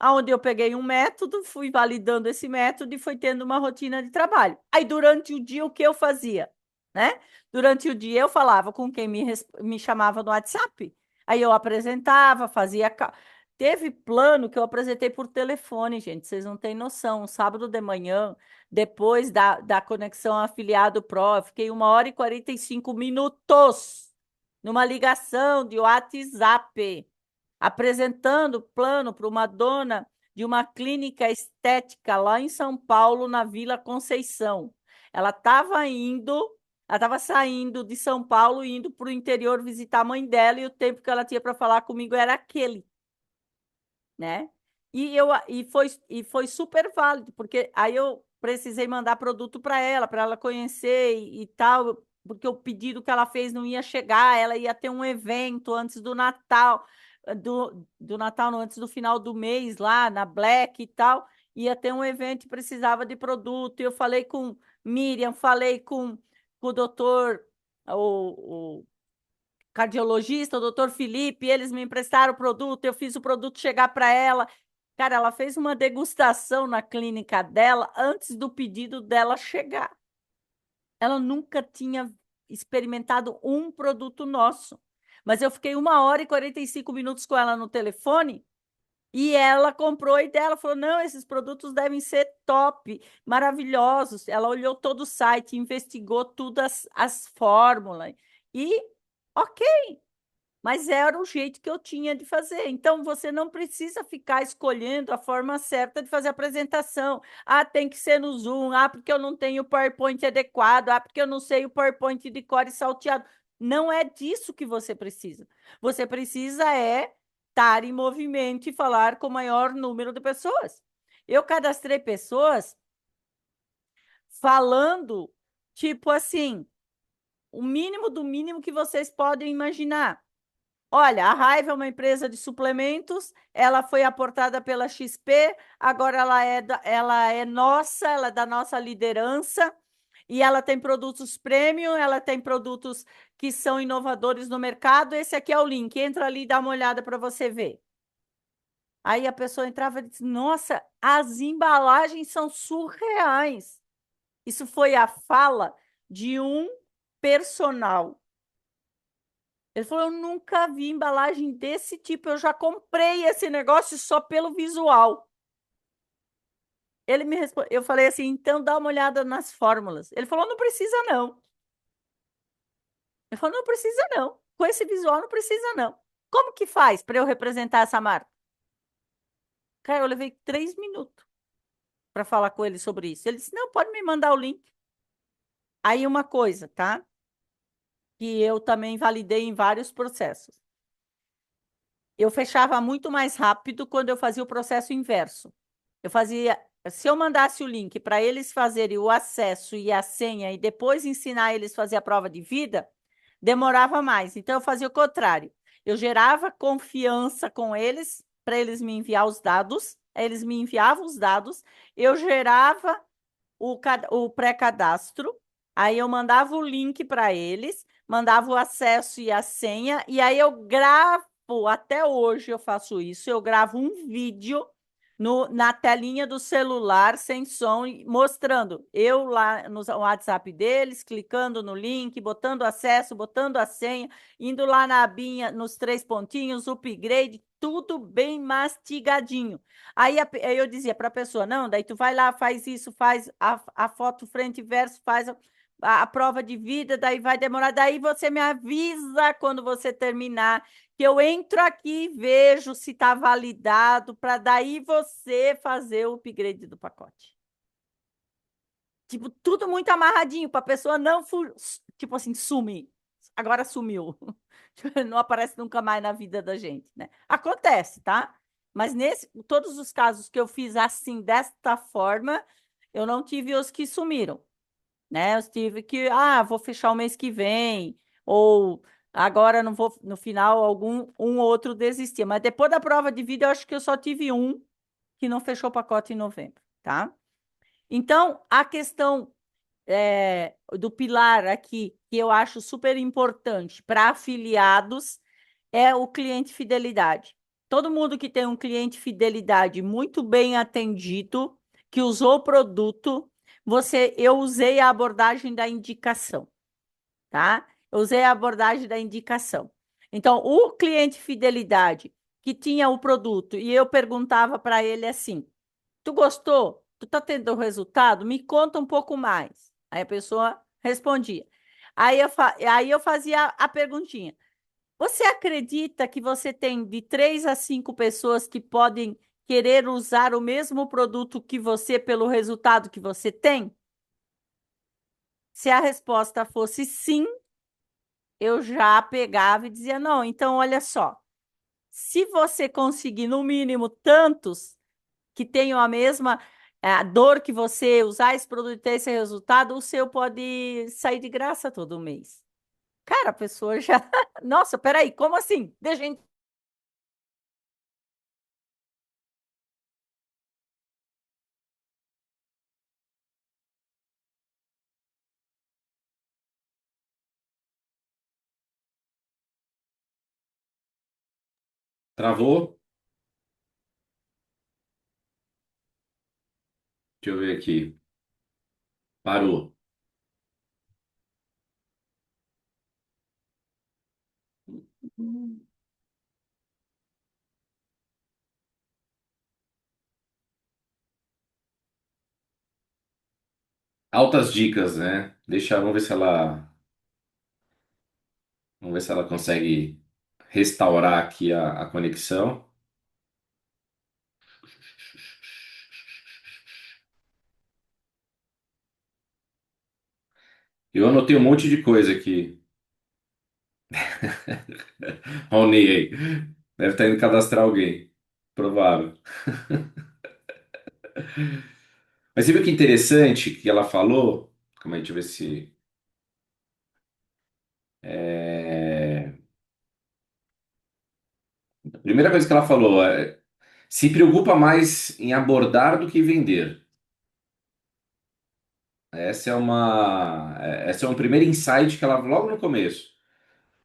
aonde eu peguei um método, fui validando esse método e fui tendo uma rotina de trabalho. Aí, durante o dia, o que eu fazia? Né? Durante o dia, eu falava com quem me chamava no WhatsApp. Aí, eu apresentava, fazia. Teve plano que eu apresentei por telefone, gente, vocês não têm noção. Sábado de manhã, depois da conexão afiliado Pro, eu fiquei 1h45 numa ligação de WhatsApp apresentando plano para uma dona de uma clínica estética lá em São Paulo, na Vila Conceição. Ela estava indo, ela estava saindo de São Paulo, indo para o interior visitar a mãe dela, e o tempo que ela tinha para falar comigo era aquele, né? E foi super válido, porque aí eu precisei mandar produto para ela conhecer e tal, porque o pedido que ela fez não ia chegar, ela ia ter um evento antes do Natal, do Natal, não, antes do final do mês, lá na Black e tal, ia ter um evento e precisava de produto. E eu falei com Miriam, falei com o doutor, o cardiologista, o doutor Felipe, eles me emprestaram o produto, eu fiz o produto chegar para ela. Cara, ela fez uma degustação na clínica dela antes do pedido dela chegar. Ela nunca tinha experimentado um produto nosso. Mas eu fiquei 1h45 com ela no telefone e ela comprou a ideia. Ela falou: não, esses produtos devem ser top, maravilhosos. Ela olhou todo o site, investigou tudo, as fórmulas. E, ok, mas era o jeito que eu tinha de fazer. Então, você não precisa ficar escolhendo a forma certa de fazer a apresentação. Ah, tem que ser no Zoom. Ah, porque eu não tenho o PowerPoint adequado. Ah, porque eu não sei o PowerPoint de cor e salteado. Não é disso que você precisa. Você precisa estar em movimento e falar com o maior número de pessoas. Eu cadastrei pessoas falando, tipo assim, o mínimo do mínimo que vocês podem imaginar. Olha, a Raiva é uma empresa de suplementos, ela foi aportada pela XP, agora ela é nossa, ela é da nossa liderança, e ela tem produtos premium, ela tem produtos que são inovadores no mercado. Esse aqui é o link, entra ali e dá uma olhada para você ver. Aí a pessoa entrava e disse: nossa, as embalagens são surreais. Isso foi a fala de um personal. Ele falou: eu nunca vi embalagem desse tipo, eu já comprei esse negócio só pelo visual. Ele me respondeu, eu falei assim: então dá uma olhada nas fórmulas. Ele falou: não precisa não. Ele falou: não precisa não. Com esse visual não precisa não. Como que faz para eu representar essa marca? Cara, eu levei 3 minutos para falar com ele sobre isso. Ele disse: não, pode me mandar o link. Aí uma coisa, tá? Que eu também validei em vários processos. Eu fechava muito mais rápido quando eu fazia o processo inverso. Eu fazia se eu mandasse o link para eles fazerem o acesso e a senha e depois ensinar eles a fazer a prova de vida, demorava mais. Então, eu fazia o contrário. Eu gerava confiança com eles para eles me enviar os dados, aí eles me enviavam os dados, eu gerava o pré-cadastro, aí eu mandava o link para eles, mandava o acesso e a senha, e aí eu gravo, até hoje eu faço isso, eu gravo um vídeo na telinha do celular sem som, mostrando eu lá no WhatsApp deles, clicando no link, botando acesso, botando a senha, indo lá na abinha, nos três pontinhos, upgrade, tudo bem mastigadinho. Aí eu dizia para a pessoa, não, daí tu vai lá, faz isso, faz a foto frente e verso, faz a prova de vida, daí vai demorar, daí você me avisa quando você terminar, que eu entro aqui e vejo se está validado, para daí você fazer o upgrade do pacote. Tipo, tudo muito amarradinho, para a pessoa não, tipo assim, sumir. Agora sumiu. Não aparece nunca mais na vida da gente, né? Acontece, tá? Mas todos os casos que eu fiz assim, desta forma, eu não tive os que sumiram, né? Eu tive que, vou fechar o mês que vem, ou agora não vou, no final, um ou outro desistia. Mas depois da prova de vida, eu acho que eu só tive um que não fechou o pacote em novembro, tá? Então, a questão do pilar aqui, que eu acho super importante para afiliados, é o cliente fidelidade. Todo mundo que tem um cliente fidelidade muito bem atendido, que usou o produto, eu usei a abordagem da indicação, tá? Eu usei a abordagem da indicação. Então, o cliente fidelidade que tinha o produto e eu perguntava para ele assim: tu gostou? Tu tá tendo resultado? Me conta um pouco mais. Aí a pessoa respondia. Aí eu fazia a perguntinha: você acredita que você tem de 3 a 5 pessoas que podem querer usar o mesmo produto que você pelo resultado que você tem? Se a resposta fosse sim, eu já pegava e dizia: não, então olha só, se você conseguir no mínimo tantos que tenham a mesma dor que você, usar esse produto e ter esse resultado, o seu pode sair de graça todo mês. Cara, a pessoa já. Nossa, peraí, como assim? Deixa eu Travou? Deixa eu ver aqui. Parou. Altas dicas, né? Vamos ver se ela consegue restaurar aqui a conexão. Eu anotei um monte de coisa aqui. Olha o Ney aí. Deve estar indo cadastrar alguém. Provável. Mas você viu que interessante que ela falou? Calma aí, deixa eu ver se. É... A primeira coisa que ela falou é: se preocupa mais em abordar do que vender. Essa é um primeiro insight que ela logo no começo.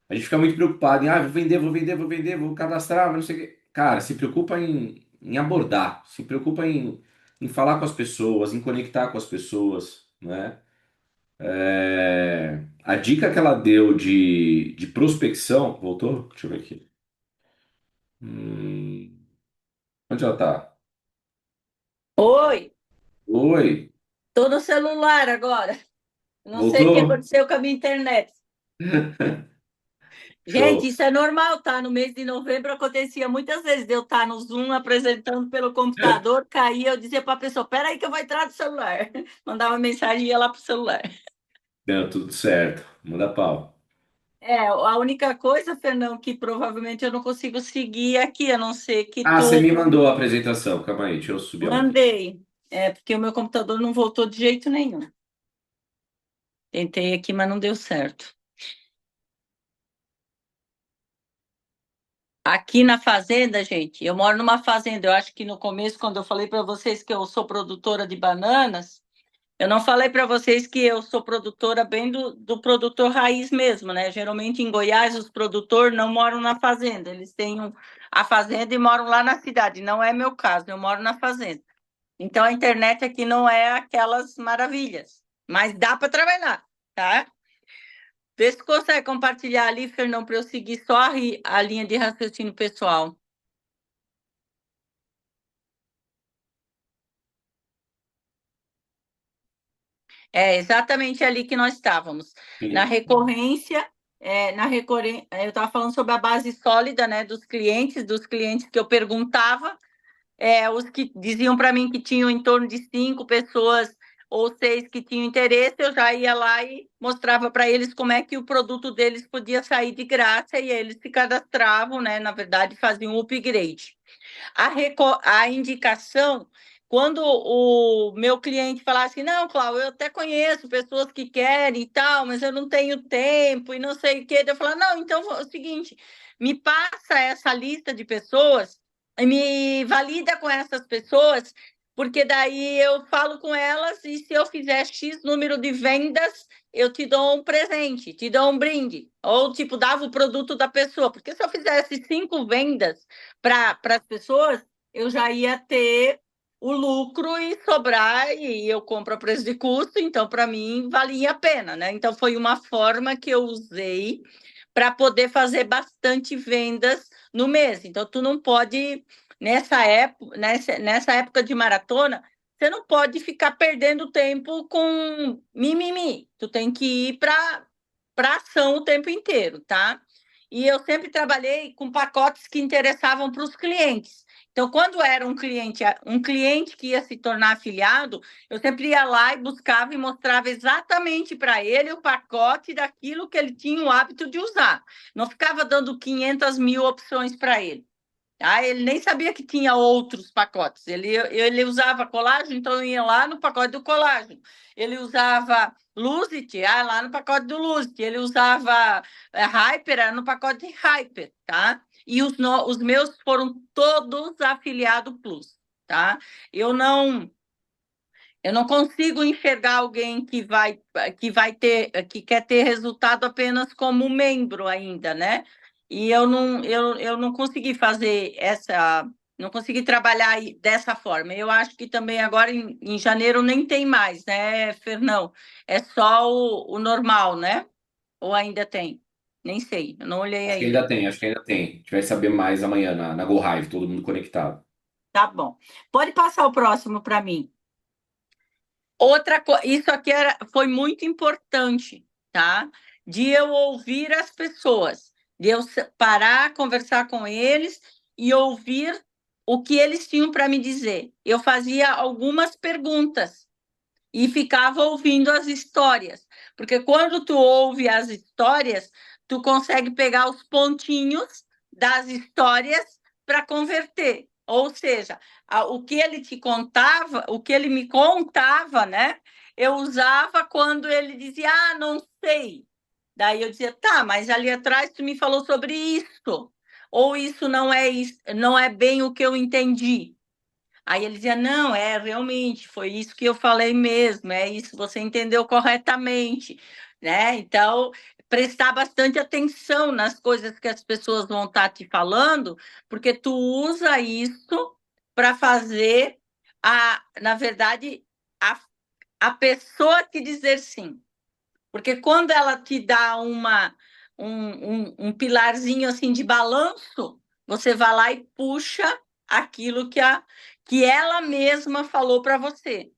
A gente fica muito preocupado em, vou vender, vou vender, vou vender, vou cadastrar, mas não sei o quê. Cara, se preocupa em abordar, se preocupa em falar com as pessoas, em conectar com as pessoas, né? A dica que ela deu de prospecção, voltou? Deixa eu ver aqui. Hum, onde ela tá? Oi, Oi, tô no celular agora. Não sei o que voltou? aconteceu com a minha internet. Gente, Show. isso é normal, tá? No mês de novembro acontecia muitas vezes de eu estar no Zoom apresentando pelo computador, caía, eu dizia para a pessoa: peraí que eu vou entrar no celular. Mandava mensagem e ia lá pro celular. Deu tudo certo. Manda pau. A única coisa, Fernão, que provavelmente eu não consigo seguir aqui, a não ser que Ah, você tu me mandou a apresentação. Calma aí, deixa eu subir ela aqui. mandei. É porque o meu computador não voltou de jeito nenhum. Tentei aqui, mas não deu certo. Aqui na fazenda, gente, eu moro numa fazenda. Eu acho que no começo, quando eu falei para vocês que eu sou produtora de bananas, eu não falei para vocês que eu sou produtora bem do produtor raiz mesmo, né? Geralmente em Goiás os produtores não moram na fazenda, eles têm a fazenda e moram lá na cidade. Não é meu caso, eu moro na fazenda. Então a internet aqui não é aquelas maravilhas, mas dá para trabalhar, tá? Vê se consegue compartilhar ali, Fernão, para eu seguir só a linha de raciocínio pessoal. É exatamente ali que nós estávamos. Na Sim. recorrência, eu estava falando sobre a base sólida, né, dos clientes que eu perguntava, os que diziam para mim que tinham em torno de 5 pessoas ou 6 que tinham interesse, eu já ia lá e mostrava para eles como é que o produto deles podia sair de graça e eles se cadastravam, né, na verdade, faziam um upgrade. A indicação, quando o meu cliente falar assim, não, Cláudio, eu até conheço pessoas que querem e tal, mas eu não tenho tempo e não sei o quê. Eu falo, não, então é o seguinte, me passa essa lista de pessoas e me valida com essas pessoas, porque daí eu falo com elas e se eu fizer X número de vendas, eu te dou um presente, te dou um brinde. Ou, tipo, dava o produto da pessoa. Porque se eu fizesse 5 vendas, para as pessoas, eu já ia ter o lucro e sobrar, e eu compro a preço de custo, então para mim valia a pena, né? Então foi uma forma que eu usei para poder fazer bastante vendas no mês. Então tu não pode nessa época de maratona, você não pode ficar perdendo tempo com mimimi. Tu tem que ir para ação o tempo inteiro, tá? E eu sempre trabalhei com pacotes que interessavam para os clientes. Então, quando era um cliente que ia se tornar afiliado, eu sempre ia lá e buscava e mostrava exatamente para ele o pacote daquilo que ele tinha o hábito de usar. Não ficava dando 500 mil opções para ele. Ah, ele nem sabia que tinha outros pacotes. Ele usava colágeno, então eu ia lá no pacote do colágeno. Ele usava Lucit, lá no pacote do Lucit. Ele usava Hyper, no pacote de Hyper, tá? E os meus foram todos afiliado Plus, tá? Eu não eu não consigo enxergar alguém que quer ter resultado apenas como membro ainda, né? E eu não consegui fazer não consegui trabalhar dessa forma. Eu acho que também agora em janeiro nem tem mais, né, Fernão? É só o normal, né? Ou ainda tem? Nem sei, eu não olhei Acho que ainda. ainda tem, acho que ainda tem. A gente vai saber mais amanhã na Go Hive, todo mundo conectado. Tá bom. Pode passar o próximo para mim. Outra coisa, isso aqui foi muito importante, tá? De eu ouvir as pessoas, de eu parar, conversar com eles e ouvir o que eles tinham para me dizer. Eu fazia algumas perguntas e ficava ouvindo as histórias, porque quando tu ouve as histórias, tu consegue pegar os pontinhos das histórias para converter. Ou seja, o que ele te contava, o que ele me contava, né? Eu usava quando ele dizia, não sei. Daí eu dizia, tá, mas ali atrás tu me falou sobre isso. Ou isso, não é bem o que eu entendi. Aí ele dizia: não, realmente, foi isso que eu falei mesmo, é isso, você entendeu corretamente, né? Então, prestar bastante atenção nas coisas que as pessoas vão estar te falando, porque tu usa isso para fazer na verdade, a, a pessoa te dizer sim. Porque quando ela te dá um pilarzinho assim de balanço, você vai lá e puxa aquilo que ela mesma falou para você.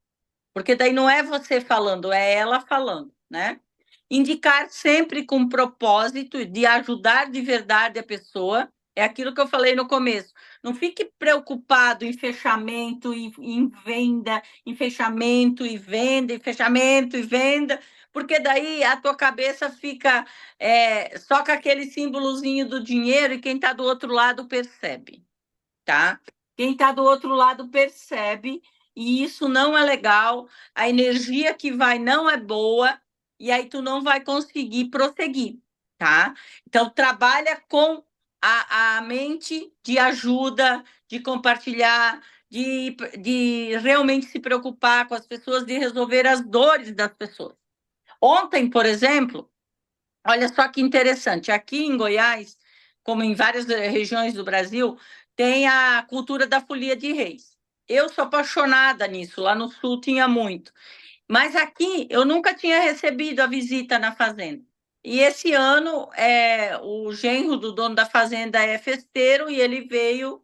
Porque daí não é você falando, é ela falando, né? Indicar sempre com propósito de ajudar de verdade a pessoa. É aquilo que eu falei no começo. Não fique preocupado em fechamento, em venda, em fechamento e venda, em fechamento e venda, porque daí a tua cabeça fica só com aquele símbolozinho do dinheiro e quem está do outro lado percebe, tá? Quem está do outro lado percebe e isso não é legal, a energia que vai não é boa, e aí tu não vai conseguir prosseguir, tá? Então, trabalha com a mente de ajuda, de compartilhar, de realmente se preocupar com as pessoas, de resolver as dores das pessoas. Ontem, por exemplo, olha só que interessante, aqui em Goiás, como em várias regiões do Brasil, tem a cultura da folia de reis. Eu sou apaixonada nisso, lá no sul tinha muito. Mas aqui eu nunca tinha recebido a visita na fazenda. E esse ano o genro do dono da fazenda é festeiro e ele veio,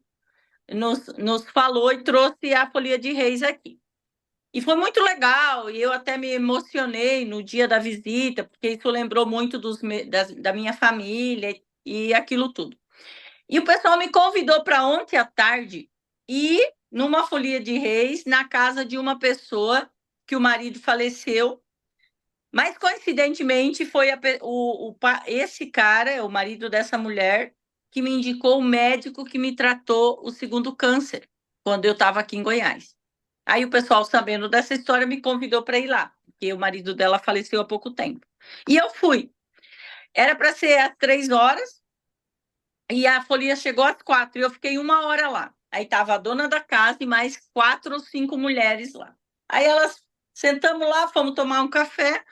nos falou e trouxe a folia de reis aqui. E foi muito legal, e eu até me emocionei no dia da visita, porque isso lembrou muito da minha família e aquilo tudo. E o pessoal me convidou para ontem à tarde ir numa folia de reis na casa de uma pessoa que o marido faleceu, mas coincidentemente foi esse cara, o marido dessa mulher, que me indicou o médico que me tratou o segundo câncer, quando eu estava aqui em Goiás. Aí o pessoal, sabendo dessa história, me convidou para ir lá, porque o marido dela faleceu há pouco tempo. E eu fui. Era para ser às 3 horas e a folia chegou às 4 e eu fiquei 1 hora lá. Aí estava a dona da casa e mais 4 ou 5 mulheres lá. Aí elas sentamos lá, fomos tomar um café.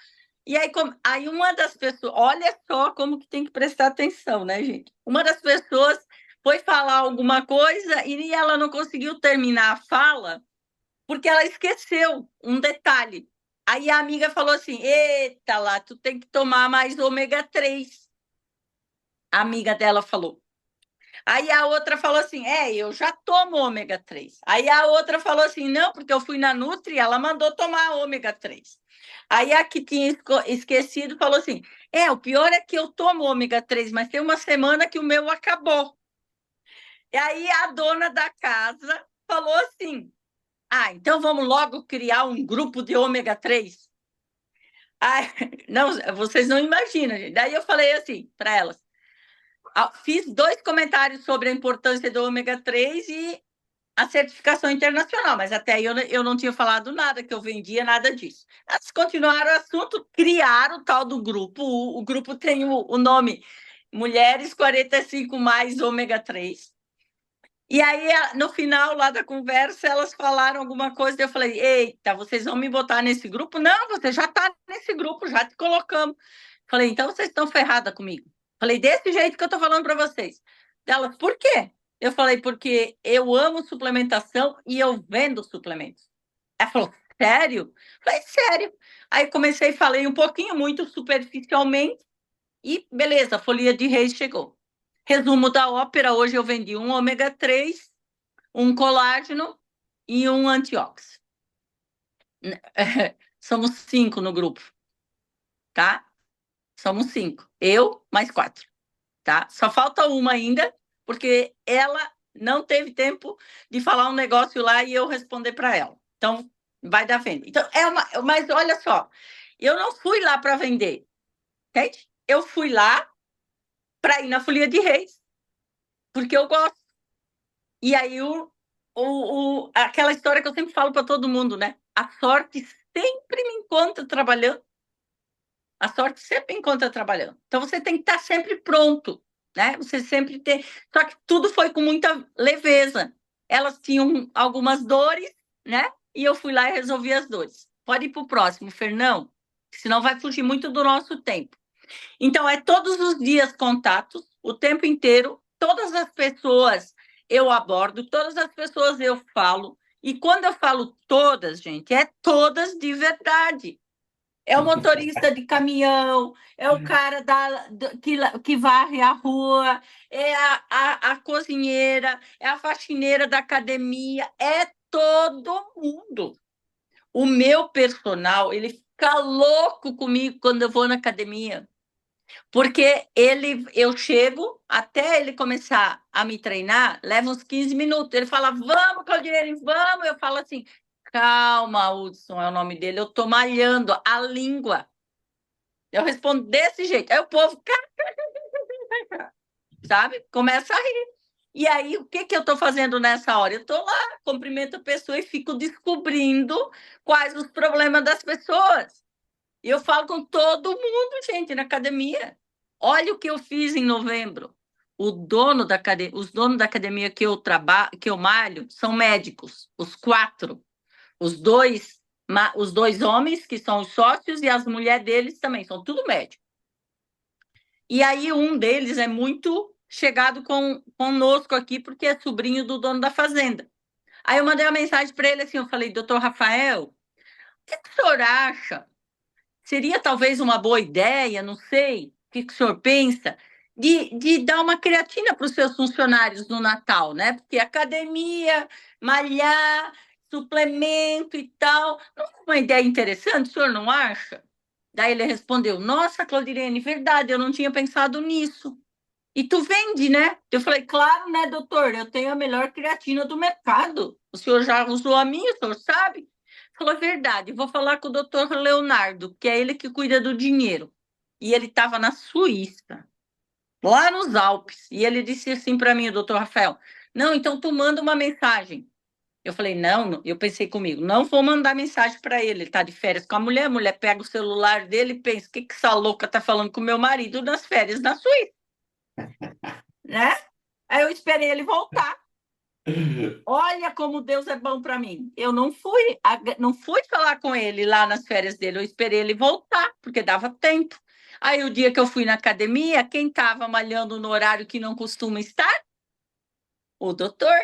E aí uma das pessoas, olha só como que tem que prestar atenção, né, gente? Uma das pessoas foi falar alguma coisa e ela não conseguiu terminar a fala porque ela esqueceu um detalhe. Aí a amiga falou assim: Eita lá, tu tem que tomar mais ômega 3. A amiga dela falou. Aí a outra falou assim: eu já tomo ômega 3. Aí a outra falou assim: não, porque eu fui na Nutri e ela mandou tomar ômega 3. Aí a que tinha esquecido falou assim: o pior é que eu tomo ômega 3, mas tem uma semana que o meu acabou. E aí a dona da casa falou assim: então vamos logo criar um grupo de ômega 3. Ah, não, vocês não imaginam, gente. Daí eu falei assim para elas: fiz 2 comentários sobre a importância do ômega 3 e a certificação internacional, mas até aí eu não tinha falado nada, que eu vendia nada disso. Elas continuaram o assunto, criaram o tal do grupo. O grupo tem o nome Mulheres 45 mais ômega 3. E aí, no final lá da conversa, elas falaram alguma coisa, e eu falei: eita, vocês vão me botar nesse grupo? Não, você já está nesse grupo, já te colocamos. Falei: então vocês estão ferradas comigo. Falei: desse jeito que eu estou falando para vocês. Elas: por quê? Eu falei: porque eu amo suplementação e eu vendo suplementos. Ela falou: sério? Eu falei: sério. Aí comecei, falei um pouquinho, muito superficialmente, e beleza, a folia de reis chegou. Resumo da ópera: hoje eu vendi um ômega 3, um colágeno e um antioxidante. Somos 5 no grupo, tá? Somos 5. Eu mais 4, tá? Só falta uma ainda, porque ela não teve tempo de falar um negócio lá e eu responder para ela. Então, vai dar venda. Então, mas olha só, eu não fui lá para vender, entende? Eu fui lá para ir na Folia de Reis, porque eu gosto. E aí, aquela história que eu sempre falo para todo mundo, né? A sorte sempre me encontra trabalhando. A sorte sempre encontra trabalhando. Então, você tem que estar sempre pronto, né? Você sempre tem. Só que tudo foi com muita leveza. Elas tinham algumas dores, né? E eu fui lá e resolvi as dores. Pode ir para o próximo, Fernão, senão vai fugir muito do nosso tempo. Então, é todos os dias contatos, o tempo inteiro, todas as pessoas eu abordo, todas as pessoas eu falo. E quando eu falo todas, gente, é todas de verdade. É o motorista de caminhão, é o cara que varre a rua, é a cozinheira, é a faxineira da academia, é todo mundo. O meu personal, ele fica louco comigo quando eu vou na academia. Porque eu chego, até ele começar a me treinar, leva uns 15 minutos. Ele fala: vamos, Claudinei, vamos. Eu falo assim: calma, Hudson é o nome dele, eu tô malhando a língua. Eu respondo desse jeito. Aí o povo, sabe, começa a rir. E aí, o que que eu estou fazendo nessa hora? Eu estou lá, cumprimento a pessoa e fico descobrindo quais os problemas das pessoas. E eu falo com todo mundo, gente, na academia. Olha o que eu fiz em novembro. Os donos da academia que eu trabalho, que eu malho, são médicos, os quatro. Os dois homens, que são os sócios, e as mulheres deles também, são tudo médicos. E aí um deles é muito chegado conosco aqui, porque é sobrinho do dono da fazenda. Aí eu mandei uma mensagem para ele assim, eu falei, doutor Rafael, o que o senhor acha? Seria talvez uma boa ideia, não sei, o que o senhor pensa, de dar uma creatina para os seus funcionários no Natal, né? Porque academia, malhar, suplemento e tal, não é uma ideia interessante, o senhor não acha? Daí ele respondeu, nossa, Claudirene, verdade, eu não tinha pensado nisso. E tu vende, né? Eu falei, claro, né, doutor? Eu tenho a melhor creatina do mercado. O senhor já usou a minha, o senhor sabe? Falou, verdade. Vou falar com o doutor Leonardo, que é ele que cuida do dinheiro. E ele estava na Suíça, lá nos Alpes. E ele disse assim para mim, o doutor Rafael, não, então tu manda uma mensagem. Eu falei, não, eu pensei comigo, não vou mandar mensagem para ele. Ele está de férias com a mulher pega o celular dele e pensa, o que essa louca tá falando com o meu marido nas férias na Suíça, né? Aí eu esperei ele voltar. Olha como Deus é bom para mim. Eu não fui falar com ele lá nas férias dele, eu esperei ele voltar, porque dava tempo. Aí o dia que eu fui na academia, quem estava malhando no horário que não costuma estar? O doutor.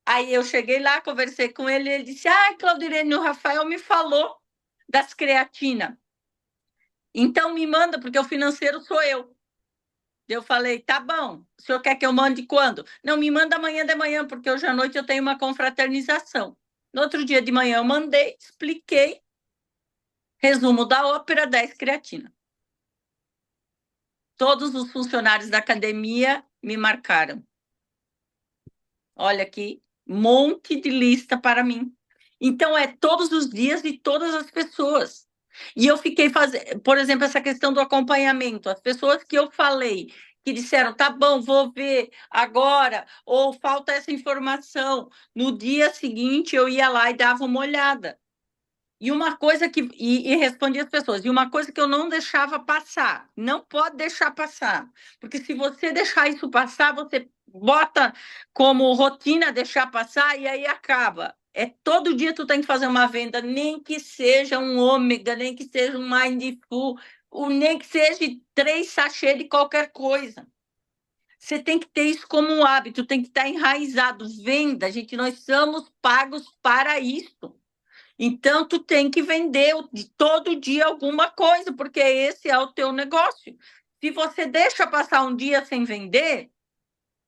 Aí eu cheguei lá, conversei com ele, e ele disse: Ah, Claudirene, o Rafael me falou das creatina. Então me manda, porque o financeiro sou eu. Eu falei, tá bom, o senhor quer que eu mande quando? Não, me manda amanhã de manhã, porque hoje à noite eu tenho uma confraternização. No outro dia de manhã eu mandei, expliquei, resumo da ópera, 10 creatina. Todos os funcionários da academia me marcaram. Olha aqui, monte de lista para mim. Então, é todos os dias e todas as pessoas. E eu fiquei fazendo, por exemplo, essa questão do acompanhamento. As pessoas que eu falei, que disseram, tá bom, vou ver agora, ou falta essa informação. No dia seguinte, eu ia lá e dava uma olhada. E uma coisa que. E respondia as pessoas. E uma coisa que eu não deixava passar. Não pode deixar passar. Porque se você deixar isso passar, você bota como rotina deixar passar e aí acaba. É todo dia tu tem que fazer uma venda, nem que seja um ômega, nem que seja um mindful, ou nem que seja 3 sachês de qualquer coisa. Você tem que ter isso como um hábito, tem que estar enraizado. Venda, gente, nós somos pagos para isso. Então, tu tem que vender todo dia alguma coisa, porque esse é o teu negócio. Se você deixa passar um dia sem vender,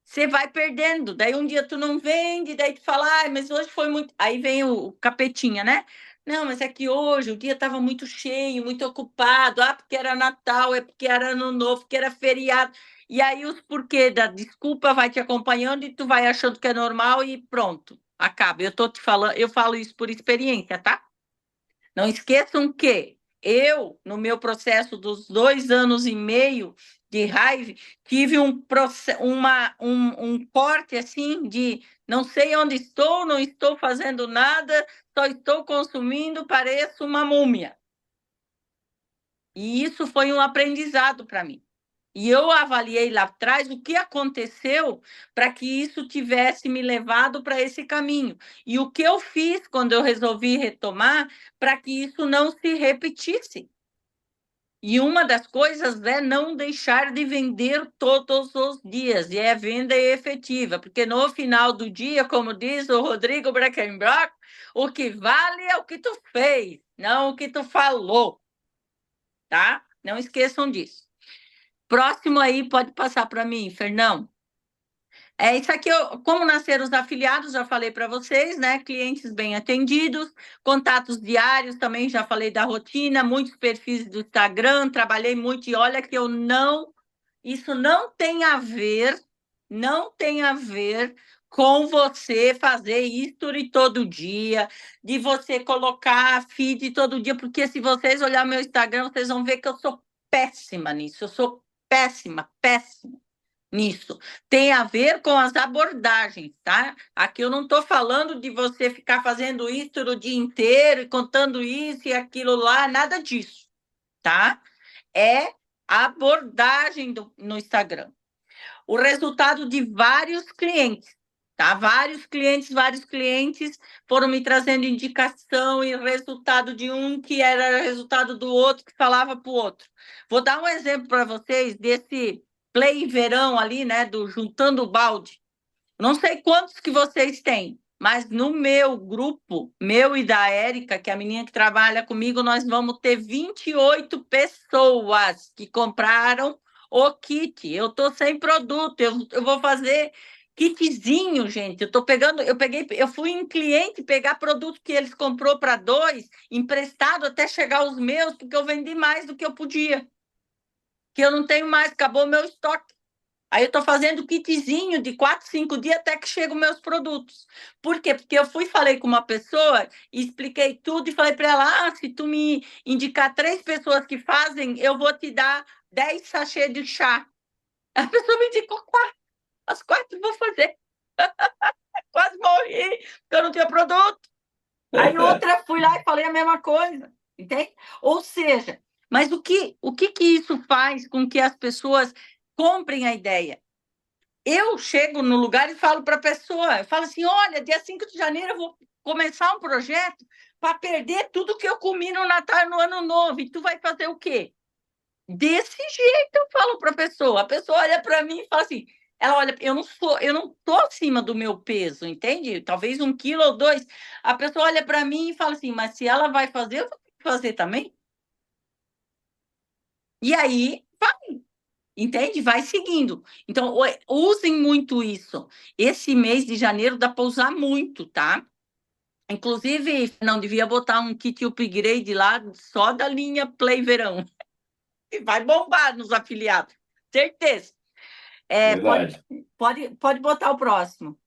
você vai perdendo. Daí um dia tu não vende, daí tu fala, ah, mas hoje foi muito. Aí vem o capetinha, né? Não, mas é que hoje o dia estava muito cheio, muito ocupado. Ah, porque era Natal, é porque era Ano Novo, porque era feriado. E aí os porquê da desculpa vai te acompanhando e tu vai achando que é normal e pronto, acaba. Eu tô te falando, eu falo isso por experiência, tá? Não esqueçam que eu, no meu processo dos 2 anos e meio de raiva, tive um corte assim de não sei onde estou, não estou fazendo nada, só estou consumindo, pareço uma múmia. E isso foi um aprendizado para mim. E eu avaliei lá atrás o que aconteceu para que isso tivesse me levado para esse caminho. E o que eu fiz quando eu resolvi retomar para que isso não se repetisse. E uma das coisas é não deixar de vender todos os dias, e é venda efetiva, porque no final do dia, como diz o Rodrigo Breckenbrock, o que vale é o que tu fez, não o que tu falou, tá? Não esqueçam disso. Próximo aí, pode passar para mim, Fernão. É isso aqui, como nasceram os afiliados, já falei para vocês, né? Clientes bem atendidos, contatos diários, também já falei da rotina, muitos perfis do Instagram, trabalhei muito e olha que isso não tem a ver, não tem a ver com você fazer history todo dia, de você colocar feed todo dia, porque se vocês olhar meu Instagram, vocês vão ver que eu sou péssima nisso, eu sou péssima, péssima. nisso. Tem a ver com as abordagens, tá? Aqui eu não estou falando de você ficar fazendo isso o dia inteiro e contando isso e aquilo lá, nada disso, tá? É a abordagem no Instagram. O resultado de vários clientes, tá? Vários clientes foram me trazendo indicação e resultado de um que era resultado do outro que falava para o outro. Vou dar um exemplo para vocês desse play verão ali, né, do juntando o balde. Não sei quantos que vocês têm, mas no meu grupo, meu e da Érica, que é a menina que trabalha comigo, nós vamos ter 28 pessoas que compraram o kit. Eu tô sem produto, eu vou fazer kitzinho, gente. Eu fui em cliente pegar produto que eles comprou para dois, emprestado até chegar os meus, porque eu vendi mais do que eu podia. Que eu não tenho mais, acabou o meu estoque. Aí eu estou fazendo kitzinho de 4, 5 dias até que chegam meus produtos. Por quê? Porque eu fui falei com uma pessoa, expliquei tudo e falei para ela: se tu me indicar 3 pessoas que fazem, eu vou te dar 10 sachês de chá. A pessoa me indicou 4, as 4 vou fazer. Quase morri, porque eu não tinha produto. Aí outra, fui lá e falei a mesma coisa, entende? Ou seja, mas o que isso faz com que as pessoas comprem a ideia? Eu chego no lugar e falo para a pessoa, eu falo assim, olha, dia 5 de janeiro eu vou começar um projeto para perder tudo que eu comi no Natal e no Ano Novo, e tu vai fazer o quê? Desse jeito eu falo para a pessoa olha para mim e fala assim, ela olha, eu não tô acima do meu peso, entende? Talvez 1 quilo ou 2. A pessoa olha para mim e fala assim, mas se ela vai fazer, eu vou fazer também. E aí, entende? Vai seguindo. Então, usem muito isso. Esse mês de janeiro dá para usar muito, tá? Inclusive, não devia botar um kit upgrade lá só da linha Play Verão. E vai bombar nos afiliados. Certeza. Pode, Verdade. pode botar o próximo.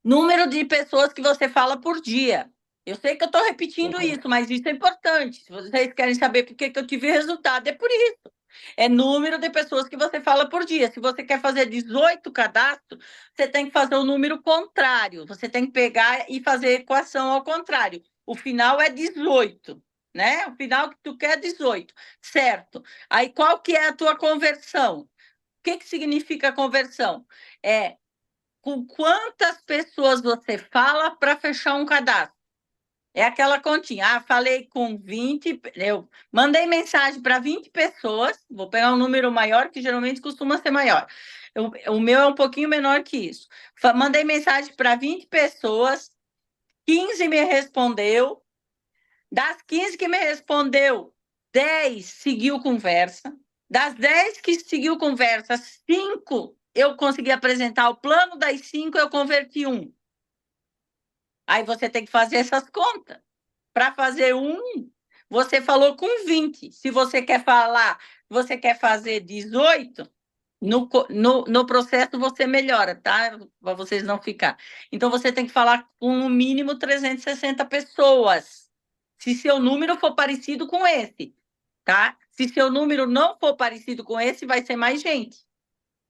Número de pessoas que você fala por dia. Eu sei que eu estou repetindo isso, mas isso é importante. Se vocês querem saber por que eu tive resultado, é por isso. É número de pessoas que você fala por dia. Se você quer fazer 18 cadastros, você tem que fazer o número contrário. Você tem que pegar e fazer equação ao contrário. O final é 18, né? O final que tu quer é 18, certo? Aí qual que é a tua conversão? O que significa conversão? É com quantas pessoas você fala para fechar um cadastro. É aquela continha. Falei com 20, eu mandei mensagem para 20 pessoas, vou pegar um número maior, que geralmente costuma ser maior. O meu é um pouquinho menor que isso. Mandei mensagem para 20 pessoas, 15 me respondeu. Das 15 que me respondeu, 10 seguiu conversa. Das 10 que seguiu conversa, 5 eu consegui apresentar o plano, das 5 eu converti um. Aí você tem que fazer essas contas. Para fazer um, você falou com 20. Se você quer falar, você quer fazer 18, no processo você melhora, tá? Para vocês não ficar. Então você tem que falar com no mínimo 360 pessoas. Se seu número for parecido com esse, tá? Se seu número não for parecido com esse, vai ser mais gente.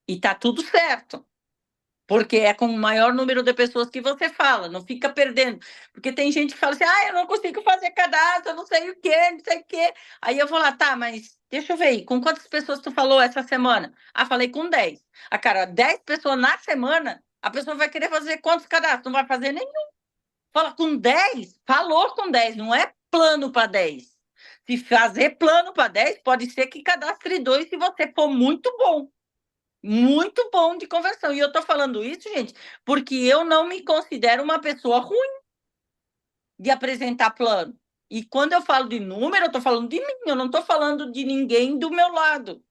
E tá tudo certo. Porque é com o maior número de pessoas que você fala, não fica perdendo. Porque tem gente que fala assim, eu não consigo fazer cadastro, eu não sei o quê, não sei o quê. Aí eu vou lá, tá, mas deixa eu ver aí, com quantas pessoas tu falou essa semana? Falei com 10. Cara, 10 pessoas na semana, a pessoa vai querer fazer quantos cadastros? Não vai fazer nenhum. Fala com 10, falou com 10, não é plano para 10. Se fazer plano para 10, pode ser que cadastre 2 se você for muito bom de conversão. E eu estou falando isso, gente, porque eu não me considero uma pessoa ruim de apresentar plano. E quando eu falo de número, eu estou falando de mim, eu não estou falando de ninguém do meu lado.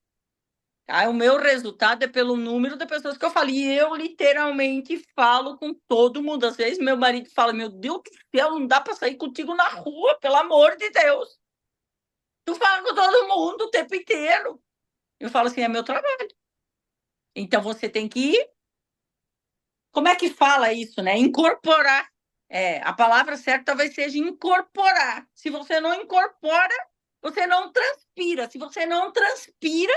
Tá? O meu resultado é pelo número de pessoas que eu falo. E eu literalmente falo com todo mundo. Às vezes meu marido fala: Meu Deus do céu, não dá para sair contigo na rua, pelo amor de Deus. Tu fala com todo mundo o tempo inteiro. Eu falo assim: É meu trabalho. Então você tem que ir. Como é que fala isso, né? Incorporar. A palavra certa talvez seja incorporar. Se você não incorpora, você não transpira. Se você não transpira,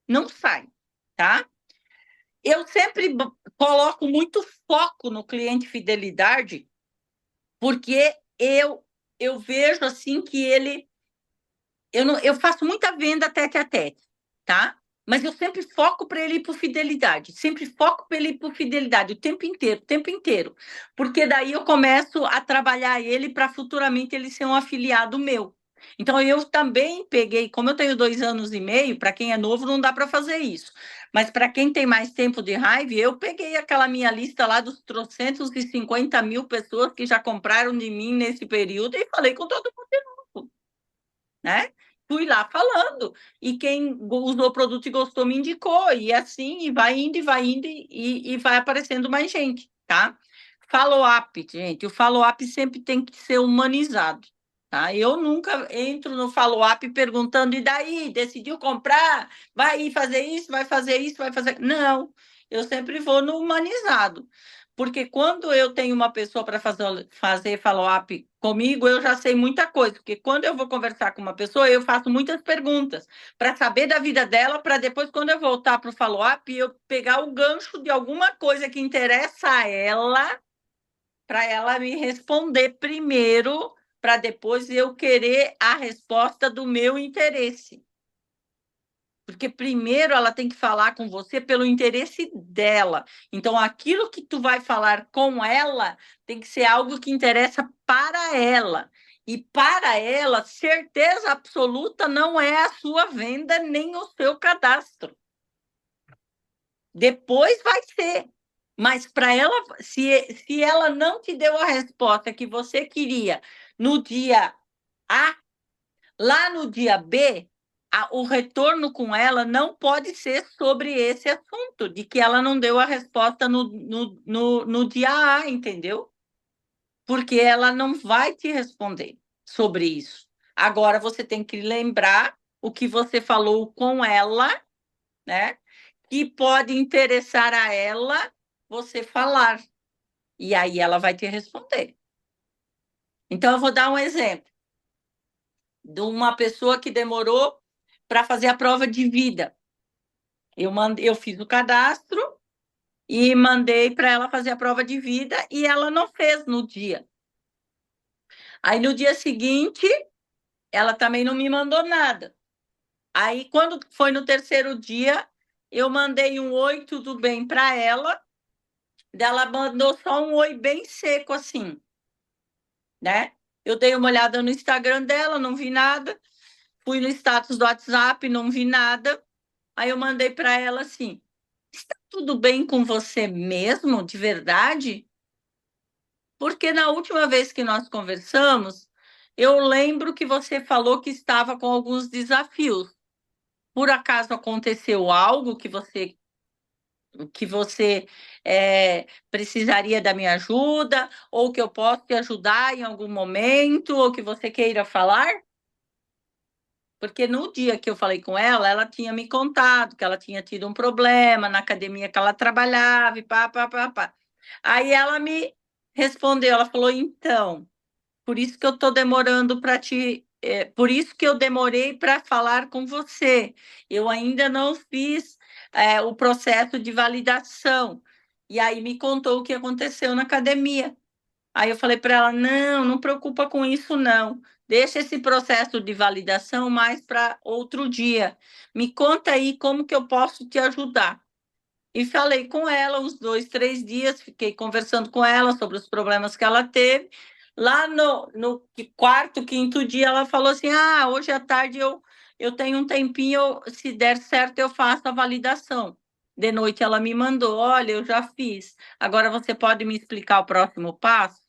não sai, tá? eu sempre coloco muito foco no cliente fidelidade, porque eu vejo assim que ele eu faço muita venda tete a tete, tá? Mas eu sempre foco para ele ir por fidelidade, sempre foco para ele ir por fidelidade o tempo inteiro, porque daí eu começo a trabalhar ele para futuramente ele ser um afiliado meu. Então eu também peguei, como eu tenho 2 anos e meio, para quem é novo não dá para fazer isso, mas para quem tem mais tempo de raiva, eu peguei aquela minha lista lá dos 350 mil pessoas que já compraram de mim nesse período e falei com todo mundo, né? Fui lá falando, e quem usou o produto e gostou me indicou, e assim, e vai indo, e vai indo, e vai aparecendo mais gente, tá? Follow-up, gente, o follow-up sempre tem que ser humanizado, tá? Eu nunca entro no follow-up perguntando, e daí, decidiu comprar? Vai fazer isso, vai fazer isso, vai fazer... Não, eu sempre vou no humanizado. Porque quando eu tenho uma pessoa para fazer follow-up comigo, eu já sei muita coisa. Porque quando eu vou conversar com uma pessoa, eu faço muitas perguntas para saber da vida dela, para depois, quando eu voltar para o follow-up, eu pegar o gancho de alguma coisa que interessa a ela, para ela me responder primeiro, para depois eu querer a resposta do meu interesse. Porque primeiro ela tem que falar com você pelo interesse dela. Então, aquilo que tu vai falar com ela tem que ser algo que interessa para ela. E para ela, certeza absoluta não é a sua venda nem o seu cadastro. Depois vai ser. Mas para ela, se ela não te deu a resposta que você queria no dia A, lá no dia B, o retorno com ela não pode ser sobre esse assunto, de que ela não deu a resposta no dia A, entendeu? Porque ela não vai te responder sobre isso. Agora você tem que lembrar o que você falou com ela, né? Que pode interessar a ela você falar. E aí ela vai te responder. Então, eu vou dar um exemplo de uma pessoa que demorou para fazer a prova de vida. Eu fiz o cadastro e mandei para ela fazer a prova de vida e ela não fez no dia. Aí no dia seguinte, ela também não me mandou nada. Aí quando foi no terceiro dia, eu mandei um oi, tudo bem para ela. Ela mandou só um oi bem seco assim, né? Eu dei uma olhada no Instagram dela, não vi nada. Fui no status do WhatsApp, não vi nada. Aí eu mandei para ela assim: está tudo bem com você mesmo, de verdade? Porque na última vez que nós conversamos, eu lembro que você falou que estava com alguns desafios. Por acaso aconteceu algo que você precisaria da minha ajuda, ou que eu posso te ajudar em algum momento, ou que você queira falar? Porque no dia que eu falei com ela, ela tinha me contado que ela tinha tido um problema na academia que ela trabalhava e pá, pá, pá, pá. Aí ela me respondeu, ela falou, então, por isso que eu estou demorando para te... por isso que eu demorei para falar com você. Eu ainda não fiz o processo de validação. E aí me contou o que aconteceu na academia. Aí eu falei para ela: não, não preocupa com isso, não. Deixa esse processo de validação mais para outro dia. Me conta aí como que eu posso te ajudar. E falei com ela uns 2, 3 dias, fiquei conversando com ela sobre os problemas que ela teve. Lá no quarto, quinto dia, ela falou assim: ah, hoje à tarde eu tenho um tempinho, se der certo, eu faço a validação. De noite ela me mandou: olha, eu já fiz. Agora você pode me explicar o próximo passo?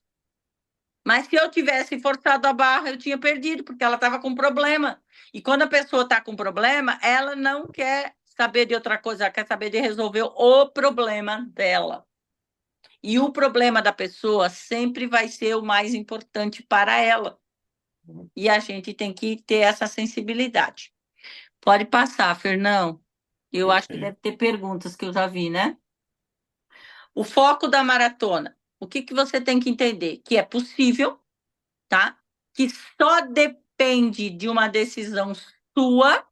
Mas se eu tivesse forçado a barra, eu tinha perdido, porque ela estava com problema. E quando a pessoa está com problema, ela não quer saber de outra coisa, ela quer saber de resolver o problema dela. E o problema da pessoa sempre vai ser o mais importante para ela. E a gente tem que ter essa sensibilidade. Pode passar, Fernão. Eu acho que deve ter perguntas que eu já vi, né? O foco da maratona. O que você tem que entender? Que é possível, tá? Que só depende de uma decisão sua,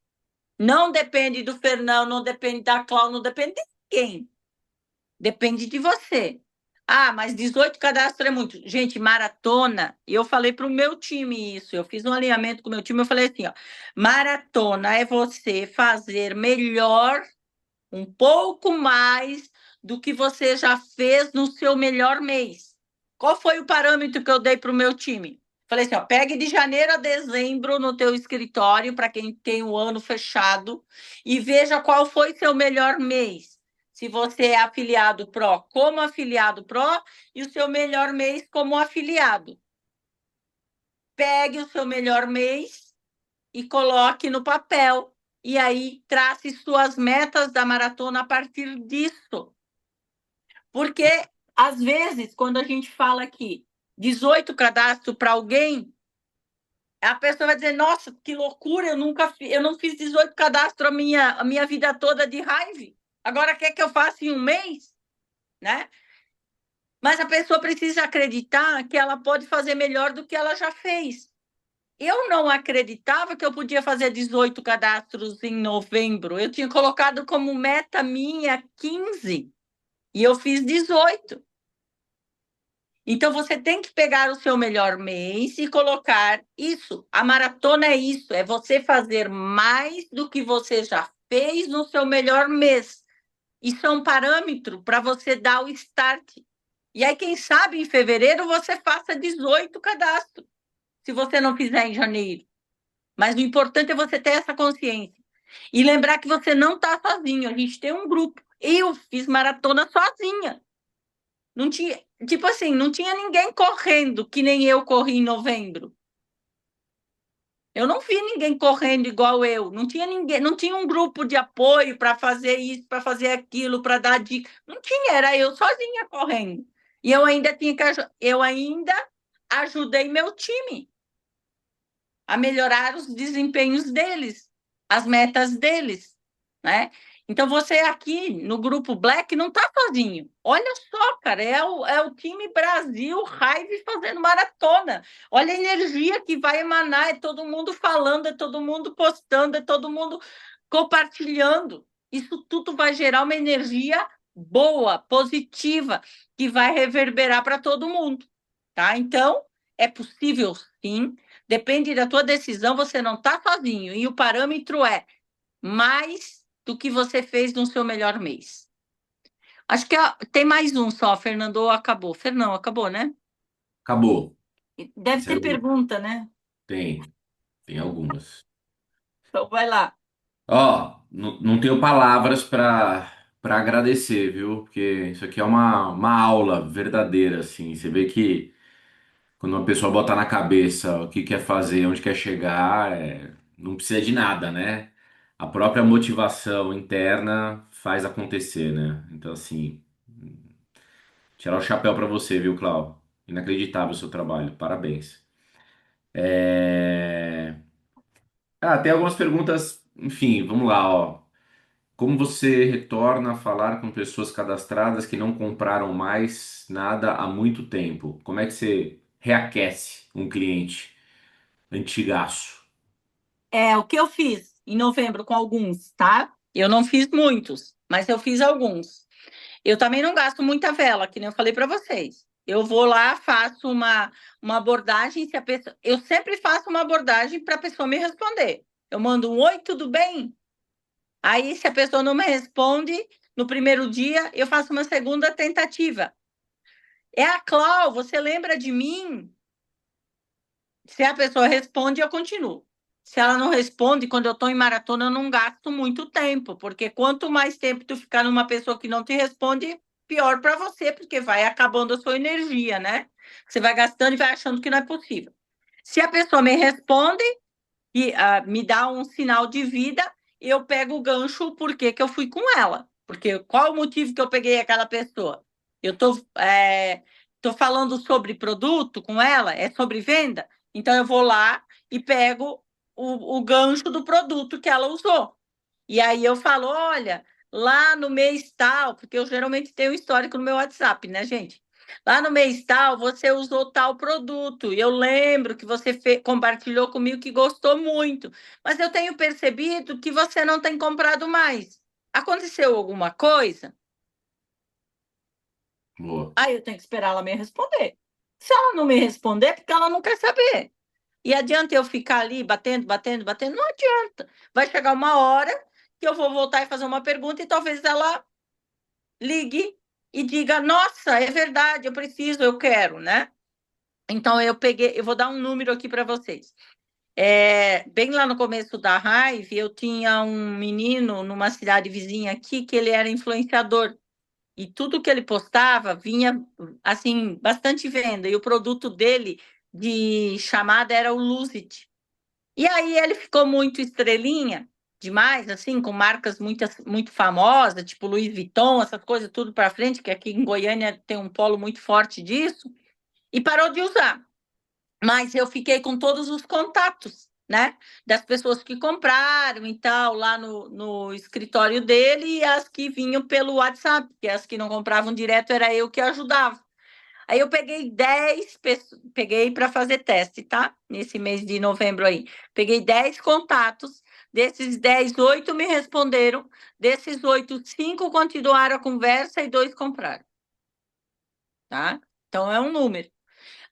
não depende do Fernão, não depende da Cláudia, não depende de ninguém. Depende de você. Ah, mas 18 cadastros é muito. Gente, maratona, e eu falei para o meu time isso, eu fiz um alinhamento com o meu time, eu falei assim, ó, maratona é você fazer melhor, um pouco mais do que você já fez no seu melhor mês. Qual foi o parâmetro que eu dei para o meu time? Falei assim, ó, pegue de janeiro a dezembro no teu escritório, para quem tem o ano fechado, e veja qual foi seu melhor mês. Se você é afiliado Pro, como afiliado Pro, e o seu melhor mês como afiliado. Pegue o seu melhor mês e coloque no papel. E aí, trace suas metas da maratona a partir disso. Porque, às vezes, quando a gente fala aqui 18 cadastros para alguém, a pessoa vai dizer, nossa, que loucura, eu não fiz 18 cadastros a minha vida toda de raiva. Agora quer que eu faça em um mês? Né? Mas a pessoa precisa acreditar que ela pode fazer melhor do que ela já fez. Eu não acreditava que eu podia fazer 18 cadastros em novembro. Eu tinha colocado como meta minha 15 e eu fiz 18. Então, você tem que pegar o seu melhor mês e colocar isso. A maratona é isso, é você fazer mais do que você já fez no seu melhor mês. Isso é um parâmetro para você dar o start. E aí, quem sabe, em fevereiro, você faça 18 cadastros, se você não fizer em janeiro. Mas o importante é você ter essa consciência. E lembrar que você não está sozinho, a gente tem um grupo. Eu fiz maratona sozinha. Não tinha, tipo assim, não tinha ninguém correndo que nem eu corri em novembro. Eu não vi ninguém correndo igual eu. Não tinha ninguém, não tinha um grupo de apoio para fazer isso, para fazer aquilo, para dar dica. Não tinha, era eu sozinha correndo. E eu ainda ajudei meu time a melhorar os desempenhos deles, as metas deles, né? Então você aqui no grupo Black não está sozinho. Olha só, cara, é o time Brasil Raiva fazendo maratona. Olha a energia que vai emanar, é todo mundo falando, é todo mundo postando, é todo mundo compartilhando. Isso tudo vai gerar uma energia boa, positiva, que vai reverberar para todo mundo, tá? Então, é possível sim. Depende da tua decisão, você não está sozinho. E o parâmetro é mais do que você fez no seu melhor mês. Acho que tem mais um só, Fernando, ou acabou? Fernão, acabou, né? Acabou. Deve Esse é ter o- pergunta, né? tem algumas. Então vai lá. Ó, não tenho palavras para agradecer, viu? Porque isso aqui é uma aula verdadeira, assim. Você vê que quando uma pessoa bota na cabeça o que quer fazer, onde quer chegar, não precisa de nada, né? A própria motivação interna faz acontecer, né? Então, assim, tirar o chapéu para você, viu, Clau? Inacreditável o seu trabalho. Parabéns. É... tem algumas perguntas, enfim, vamos lá, ó. Como você retorna a falar com pessoas cadastradas que não compraram mais nada há muito tempo? Como é que você reaquece um cliente antigaço? É o que eu fiz em novembro com alguns, tá? Eu não fiz muitos, mas eu fiz alguns. Eu também não gasto muita vela, que nem eu falei para vocês. Eu vou lá, faço uma abordagem, se a pessoa, eu sempre faço uma abordagem para a pessoa me responder. Eu mando um oi, tudo bem? Aí, se a pessoa não me responde no primeiro dia, eu faço uma segunda tentativa. É a Clau, você lembra de mim? Se a pessoa responde, eu continuo. Se ela não responde, quando eu estou em maratona, eu não gasto muito tempo, porque quanto mais tempo tu ficar numa pessoa que não te responde, pior para você, porque vai acabando a sua energia, né? Você vai gastando e vai achando que não é possível. Se a pessoa me responde e me dá um sinal de vida, eu pego o gancho, por que que eu fui com ela? Porque qual o motivo que eu peguei aquela pessoa? Eu tô falando sobre produto com ela, é sobre venda? Então eu vou lá e pego o gancho do produto que ela usou. E aí eu falo, olha, lá no mês tal, porque eu geralmente tenho histórico no meu WhatsApp, né, gente? Lá no mês tal, você usou tal produto. E eu lembro que você compartilhou comigo que gostou muito. Mas eu tenho percebido que você não tem comprado mais. Aconteceu alguma coisa? Boa. Aí eu tenho que esperar ela me responder. Se ela não me responder, é porque ela não quer saber. E adianta eu ficar ali batendo, batendo, batendo? Não adianta. Vai chegar uma hora que eu vou voltar e fazer uma pergunta e talvez ela ligue e diga: Nossa, é verdade, eu preciso, eu quero, né? Então eu peguei, eu vou dar um número aqui para vocês. Bem lá no começo da Hive, eu tinha um menino numa cidade vizinha aqui que ele era influenciador. E tudo que ele postava vinha, assim, bastante venda. E o produto dele de chamada era o Lose It. E aí ele ficou muito estrelinha, demais, assim, com marcas muito famosas, tipo Louis Vuitton, essas coisas tudo para frente, que aqui em Goiânia tem um polo muito forte disso, e parou de usar. Mas eu fiquei com todos os contatos, né? Das pessoas que compraram e tal, lá no escritório dele, e as que vinham pelo WhatsApp, porque as que não compravam direto era eu que ajudava. Aí eu peguei 10 pessoas, peguei para fazer teste, tá? Nesse mês de novembro aí. Peguei 10 contatos, desses 10, 8 me responderam, desses 8, 5 continuaram a conversa e 2 compraram, tá? Então é um número.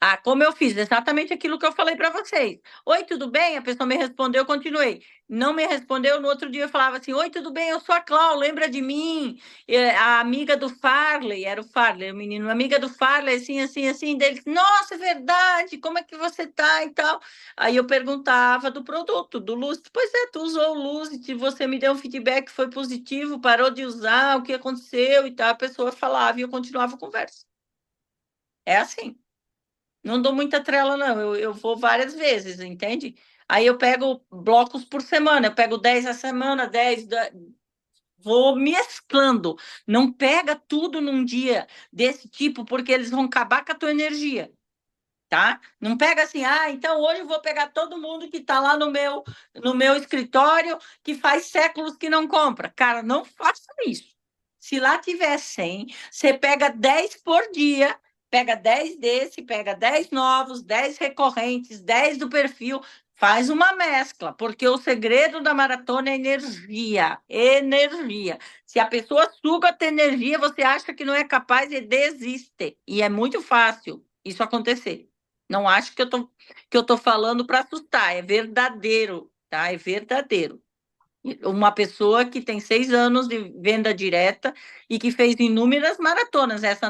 Ah, como eu fiz exatamente aquilo que eu falei para vocês. Oi, tudo bem? A pessoa me respondeu, eu continuei. Não me respondeu, no outro dia eu falava assim: Oi, tudo bem? Eu sou a Clau, lembra de mim? A amiga do Farley, era o Farley, o menino, amiga do Farley, assim, assim, assim. Dele, nossa, é verdade, como é que você tá e tal? Aí eu perguntava do produto, do Lucid. Pois é, tu usou o Lucid, você me deu um feedback, foi positivo, parou de usar, o que aconteceu e tal. A pessoa falava e eu continuava a conversa. É assim. Não dou muita trela, não. Eu vou várias vezes, entende? Aí eu pego blocos por semana. Eu pego 10 a semana, 10. Vou mesclando. Não pega tudo num dia desse tipo, porque eles vão acabar com a tua energia, tá? Não pega assim, então hoje eu vou pegar todo mundo que está lá no meu escritório, que faz séculos que não compra. Cara, não faça isso. Se lá tiver 100, você pega 10 por dia, pega 10 desse, pega 10 novos, 10 recorrentes, 10 do perfil, faz uma mescla, porque o segredo da maratona é energia, energia. Se a pessoa suga a tua energia, você acha que não é capaz e desiste. E é muito fácil isso acontecer. Não acho que eu tô falando para assustar, é verdadeiro, tá? É verdadeiro. Uma pessoa que tem 6 anos de venda direta e que fez inúmeras maratonas. Essa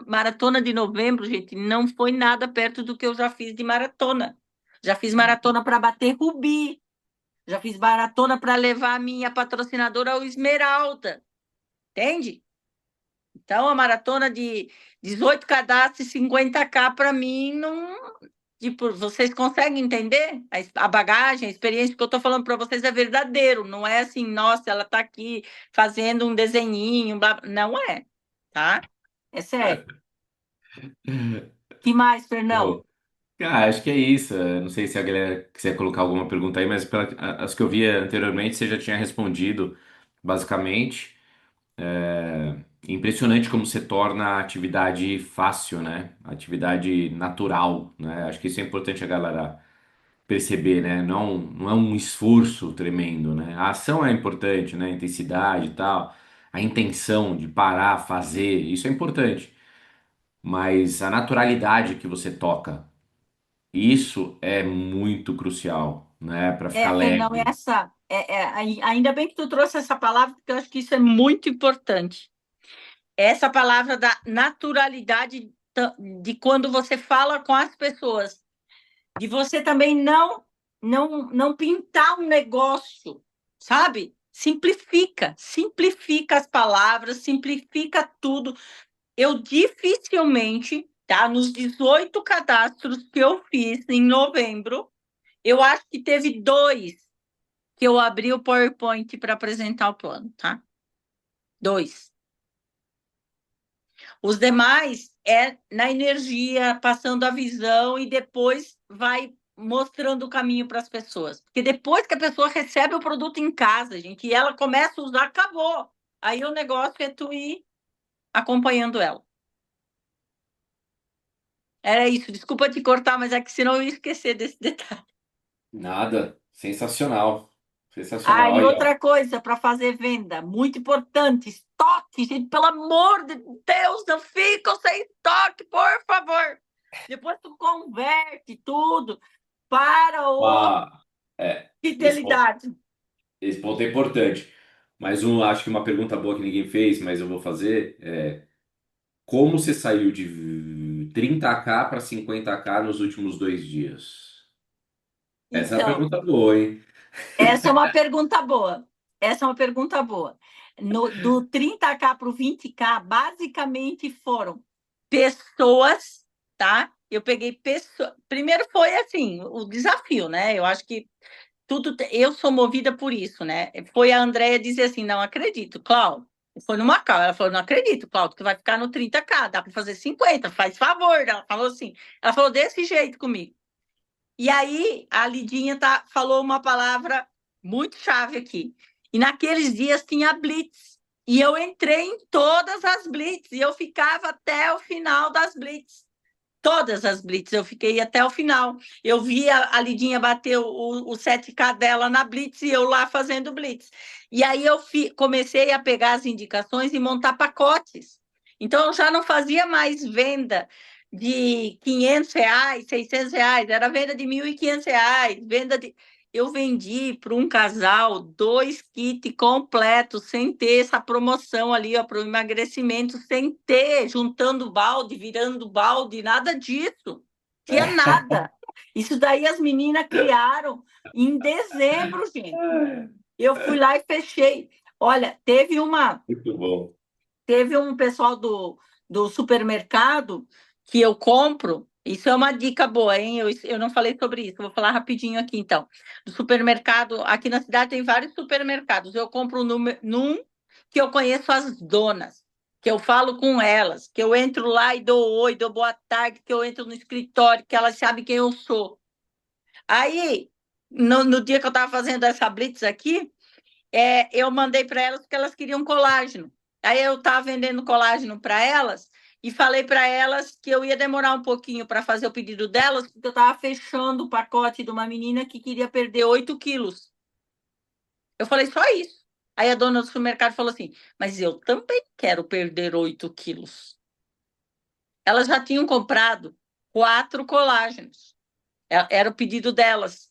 maratona de novembro, gente, não foi nada perto do que eu já fiz de maratona. Já fiz maratona para bater Rubi, já fiz maratona para levar a minha patrocinadora ao Esmeralda, entende? Então, a maratona de 18 cadastros e 50K para mim não. Tipo, vocês conseguem entender? A bagagem, a experiência que eu estou falando para vocês é verdadeiro, não é assim, nossa, ela está aqui fazendo um desenhinho, não é, tá? É sério. Que mais, Fernão? Pô, acho que é isso. Não sei se a galera quiser colocar alguma pergunta aí, mas as que eu via anteriormente você já tinha respondido, basicamente. Impressionante como você torna a atividade fácil, né? A atividade natural, né? Acho que isso é importante a galera perceber, né? Não, não é um esforço tremendo, né? A ação é importante, né? A intensidade e tal, a intenção de parar, fazer, isso é importante. Mas a naturalidade que você toca, isso é muito crucial, né? Para ficar Fernão, leve. ainda bem que tu trouxe essa palavra, porque eu acho que isso é muito importante. Essa palavra da naturalidade de quando você fala com as pessoas, de você também não pintar um negócio, sabe? Simplifica as palavras, simplifica tudo. Eu dificilmente, tá? Nos 18 cadastros que eu fiz em novembro, eu acho que teve 2 que eu abri o PowerPoint para apresentar o plano, tá? 2. Os demais é na energia, passando a visão e depois vai mostrando o caminho para as pessoas. Porque depois que a pessoa recebe o produto em casa, gente, e ela começa a usar, acabou. Aí o negócio é tu ir acompanhando ela. Era isso. Desculpa te cortar, mas é que senão eu ia esquecer desse detalhe. Nada, sensacional. Sensacional. Ah, e Olha, outra coisa para fazer venda, muito importante, estoque, gente, pelo amor de Deus, não fica sem estoque, por favor. Depois tu converte tudo para o uma, é, fidelidade. esse ponto é importante. Mas acho que uma pergunta boa que ninguém fez, mas eu vou fazer, como você saiu de 30K para 50K nos últimos 2 dias? Essa é uma Então, pergunta boa, hein? essa é uma pergunta boa. Essa é uma pergunta boa. Do 30K para o 20K, basicamente foram pessoas, tá? Eu peguei pessoas. Primeiro foi assim, o desafio, né? Eu acho que eu sou movida por isso, né? Foi a Andrea dizer assim: não acredito, Cláudio. Foi numa call, ela falou: não acredito, Cláudio, que vai ficar no 30K, dá para fazer 50, faz favor. Ela falou assim, ela falou desse jeito comigo. E aí a Lidinha falou uma palavra muito chave aqui. E naqueles dias tinha blitz. E eu entrei em todas as blitz e eu ficava até o final das blitz. Todas as blitz, eu fiquei até o final. Eu vi a Lidinha bater o 7K dela na blitz e eu lá fazendo blitz. E aí eu comecei a pegar as indicações e montar pacotes. Então eu já não fazia mais venda de R$ 500, R$ 600, era venda de R$ 1.500, venda de... Eu vendi para um casal 2 kits completos, sem ter essa promoção ali, para o emagrecimento, sem ter, juntando balde, virando balde, nada disso. Tinha nada. Isso daí as meninas criaram em dezembro, gente. Eu fui lá e fechei. Olha, Muito bom. teve um pessoal do supermercado que eu compro. Isso é uma dica boa, hein? Eu não falei sobre isso, vou falar rapidinho aqui, então. Do supermercado, aqui na cidade tem vários supermercados. Eu compro num que eu conheço as donas, que eu falo com elas, que eu entro lá e dou oi, dou boa tarde, que eu entro no escritório, que elas sabem quem eu sou. Aí, no dia que eu estava fazendo essa blitz aqui, eu mandei para elas porque elas queriam colágeno. Aí eu estava vendendo colágeno para elas e falei para elas que eu ia demorar um pouquinho para fazer o pedido delas, porque eu estava fechando o pacote de uma menina que queria perder 8 quilos. Eu falei só isso. Aí a dona do supermercado falou assim: mas eu também quero perder 8 quilos. Elas já tinham comprado 4 colágenos. Era o pedido delas.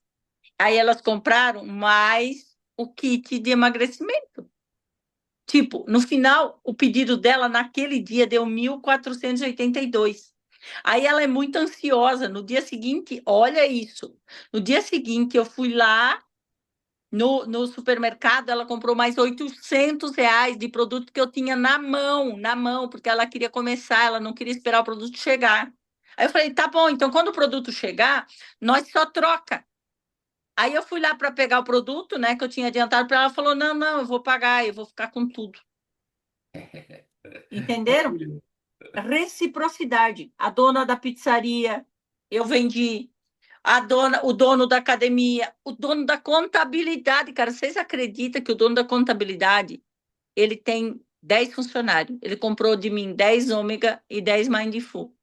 Aí elas compraram mais o kit de emagrecimento. Tipo, no final, o pedido dela naquele dia deu 1.482. Aí ela é muito ansiosa. No dia seguinte, olha isso. No dia seguinte, eu fui lá no supermercado, ela comprou mais R$ 800 de produto que eu tinha na mão, porque ela queria começar, ela não queria esperar o produto chegar. Aí eu falei, tá bom, então quando o produto chegar, nós só troca. Aí eu fui lá para pegar o produto, né, que eu tinha adiantado para ela, ela falou, não, não, eu vou pagar, eu vou ficar com tudo. Entenderam? Maravilha. Reciprocidade. A dona da pizzaria, eu vendi. O dono da academia, o dono da contabilidade, cara, vocês acreditam que o dono da contabilidade, ele tem 10 funcionários. Ele comprou de mim 10 ômega e 10 Mindful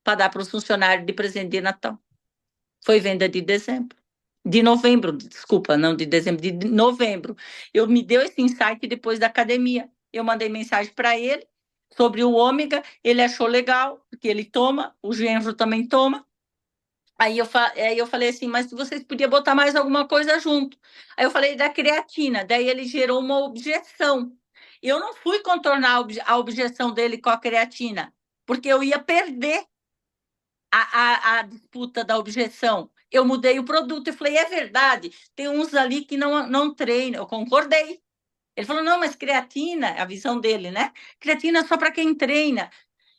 para dar para os funcionários de presente de Natal. Foi venda de dezembro. De novembro, desculpa, não de dezembro, de novembro. Eu me deu esse insight depois da academia. Eu mandei mensagem para ele sobre o ômega, ele achou legal, porque ele toma, o genro também toma. Aí eu falei assim, mas vocês podiam botar mais alguma coisa junto. Aí eu falei da creatina, daí ele gerou uma objeção. Eu não fui contornar a objeção dele com a creatina, porque eu ia perder a disputa da objeção. Eu mudei o produto e falei, é verdade, tem uns ali que não treinam. Eu concordei. Ele falou, não, mas creatina, a visão dele, né? Creatina é só para quem treina.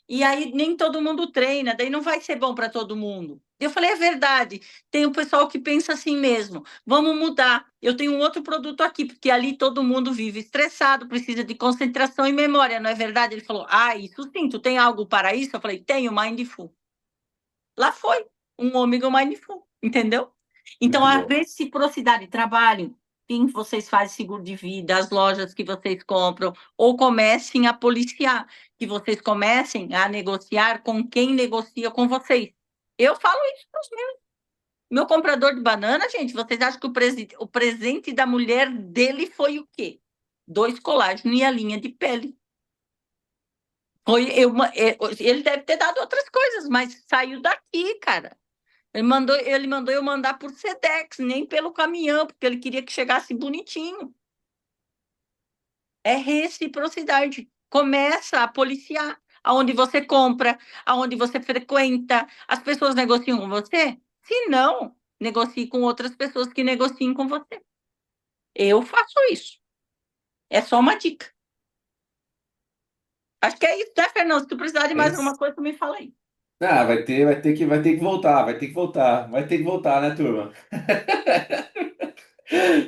E aí nem todo mundo treina, daí não vai ser bom para todo mundo. Eu falei, é verdade, tem o pessoal que pensa assim mesmo, vamos mudar. Eu tenho um outro produto aqui, porque ali todo mundo vive estressado, precisa de concentração e memória, não é verdade? Ele falou, isso sim, tu tem algo para isso? Eu falei, tenho, Mindful. Lá foi um ômega mindful, entendeu? Então, Muito a bom. reciprocidade, trabalho, quem vocês fazem seguro de vida, as lojas que vocês compram, ou comecem a policiar, que vocês comecem a negociar com quem negocia com vocês. Eu falo isso para os Meu comprador de banana, gente, vocês acham que o presente da mulher dele foi o quê? Dois colágenos e a linha de pele. Ele deve ter dado outras coisas, mas saiu daqui, cara. Ele mandou eu mandar por Sedex, nem pelo caminhão, porque ele queria que chegasse bonitinho. É reciprocidade. Começa a policiar aonde você compra, aonde você frequenta. As pessoas negociam com você? Se não, negocie com outras pessoas que negociem com você. Eu faço isso. É só uma dica. Acho que é isso, né, Fernando? Se tu precisar de É mais isso. alguma coisa, tu me fala aí. Ah, vai ter que voltar, vai ter que voltar, vai ter que voltar, né, turma?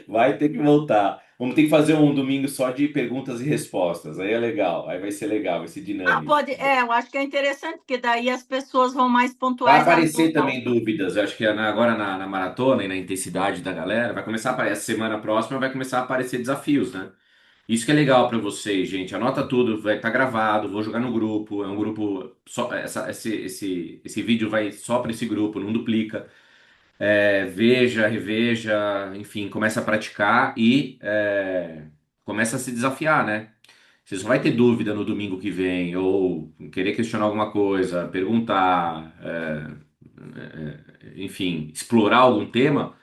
Vai ter que voltar. Vamos ter que fazer um domingo só de perguntas e respostas. Aí é legal, aí vai ser legal, vai ser Ah, dinâmico. pode. É, eu acho que é interessante, porque daí as pessoas vão mais Vai pontuais, elas vão aparecer dar também dúvidas. Eu acho que agora na maratona e na intensidade da galera, vai começar a aparecer, semana próxima vai começar a aparecer desafios, né? Isso que é legal para vocês, gente. Anota tudo, vai estar gravado, vou jogar no grupo. É um grupo só, esse vídeo vai só para esse grupo, não duplica. Veja, reveja, enfim, começa a praticar e começa a se desafiar, né? Você só vai ter dúvida no domingo que vem, ou querer questionar alguma coisa, perguntar, enfim, explorar algum tema,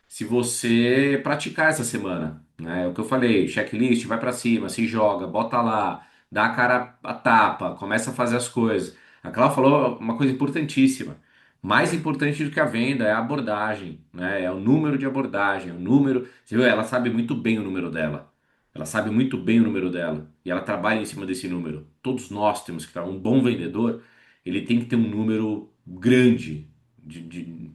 se você praticar essa semana, né? É o que eu falei, checklist, vai pra cima, se joga, bota lá, dá a cara a tapa, começa a fazer as coisas. A Cláudia falou uma coisa importantíssima. Mais importante do que a venda é a abordagem, né? É o número de abordagem, é o número. Você viu? Ela sabe muito bem o número dela. Ela sabe muito bem o número dela e ela trabalha em cima desse número. Todos nós temos que estar. Um bom vendedor, ele tem que ter um número grande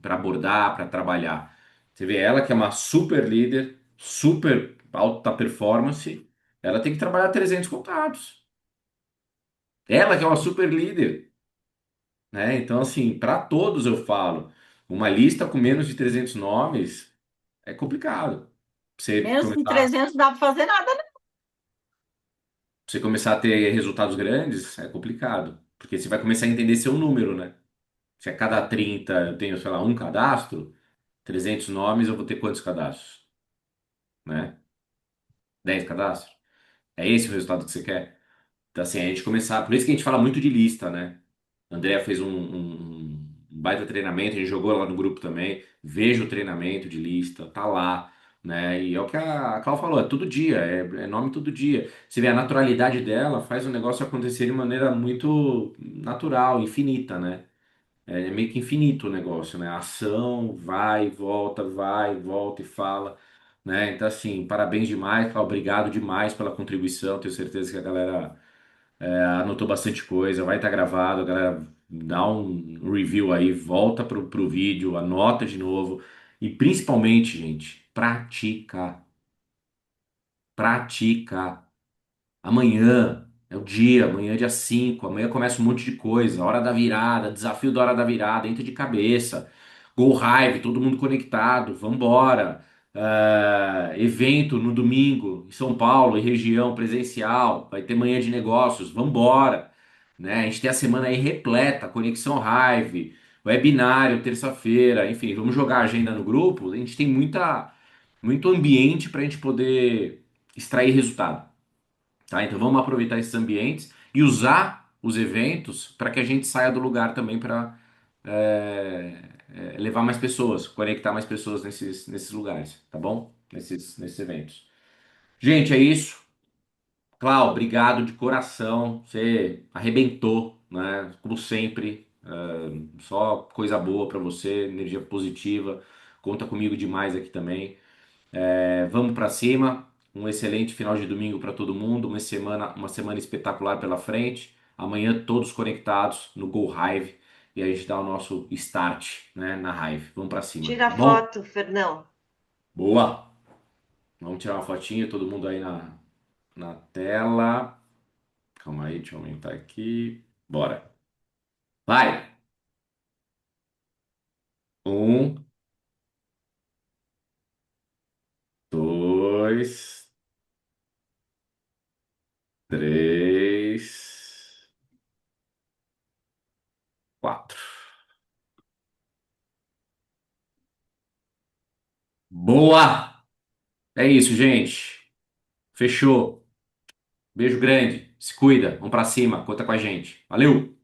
para abordar, para trabalhar. Você vê ela que é uma super líder, super alta performance, ela tem que trabalhar 300 contatos. Ela que é uma super líder, né? Então, assim, para todos eu falo, uma lista com menos de 300 nomes é complicado. Você menos de começar, 300, não dá para fazer nada, né? você começar a ter resultados grandes é complicado, porque você vai começar a entender seu número, né? Se a cada 30 eu tenho, sei lá, um cadastro, 300 nomes eu vou ter quantos cadastros, né? 10 cadastros? É esse o resultado que você quer? Então, assim, a gente começar. Por isso que a gente fala muito de lista, né? A Andrea fez um baita treinamento, a gente jogou lá no grupo também. Veja o treinamento de lista, tá lá, né? E é o que a Clau falou, é todo dia, é nome todo dia. Você vê a naturalidade dela, faz o negócio acontecer de maneira muito natural, infinita, né? É meio que infinito o negócio, né? A ação vai, volta e fala, né? Então, assim, parabéns demais, Clau, obrigado demais pela contribuição. Tenho certeza que a galera anotou bastante coisa, vai estar gravado, a galera dá um review aí, volta pro vídeo, anota de novo e principalmente, gente, pratica, pratica. Amanhã é o dia, amanhã é dia 5, amanhã começa um monte de coisa, hora da virada, desafio da hora da virada, entra de cabeça, Go Hive, todo mundo conectado, vambora. Evento no domingo em São Paulo e região presencial, vai ter manhã de negócios, vambora. Né? A gente tem a semana aí repleta, Conexão Hive, webinário terça-feira, enfim, vamos jogar a agenda no grupo, a gente tem muito ambiente para a gente poder extrair resultado. Tá? Então vamos aproveitar esses ambientes e usar os eventos para que a gente saia do lugar também para levar mais pessoas, conectar mais pessoas nesses lugares, tá bom? Nesses eventos. Gente, é isso. Clau, obrigado de coração. Você arrebentou, né? Como sempre. Só coisa boa para você, energia positiva. Conta comigo demais aqui também. Vamos para cima. Um excelente final de domingo para todo mundo. Uma semana espetacular pela frente. Amanhã todos conectados no Go Hive e a gente dá o nosso start, né, na Hive. Vamos para cima, Tira tá bom? foto, Fernão. Boa. Vamos tirar uma fotinha, todo mundo aí na tela. Calma aí, deixa eu aumentar aqui. Bora. Vai. Um, dois, três, quatro. Boa! É isso, gente. Fechou. Beijo grande. Se cuida. Vamos pra cima. Conta com a gente. Valeu!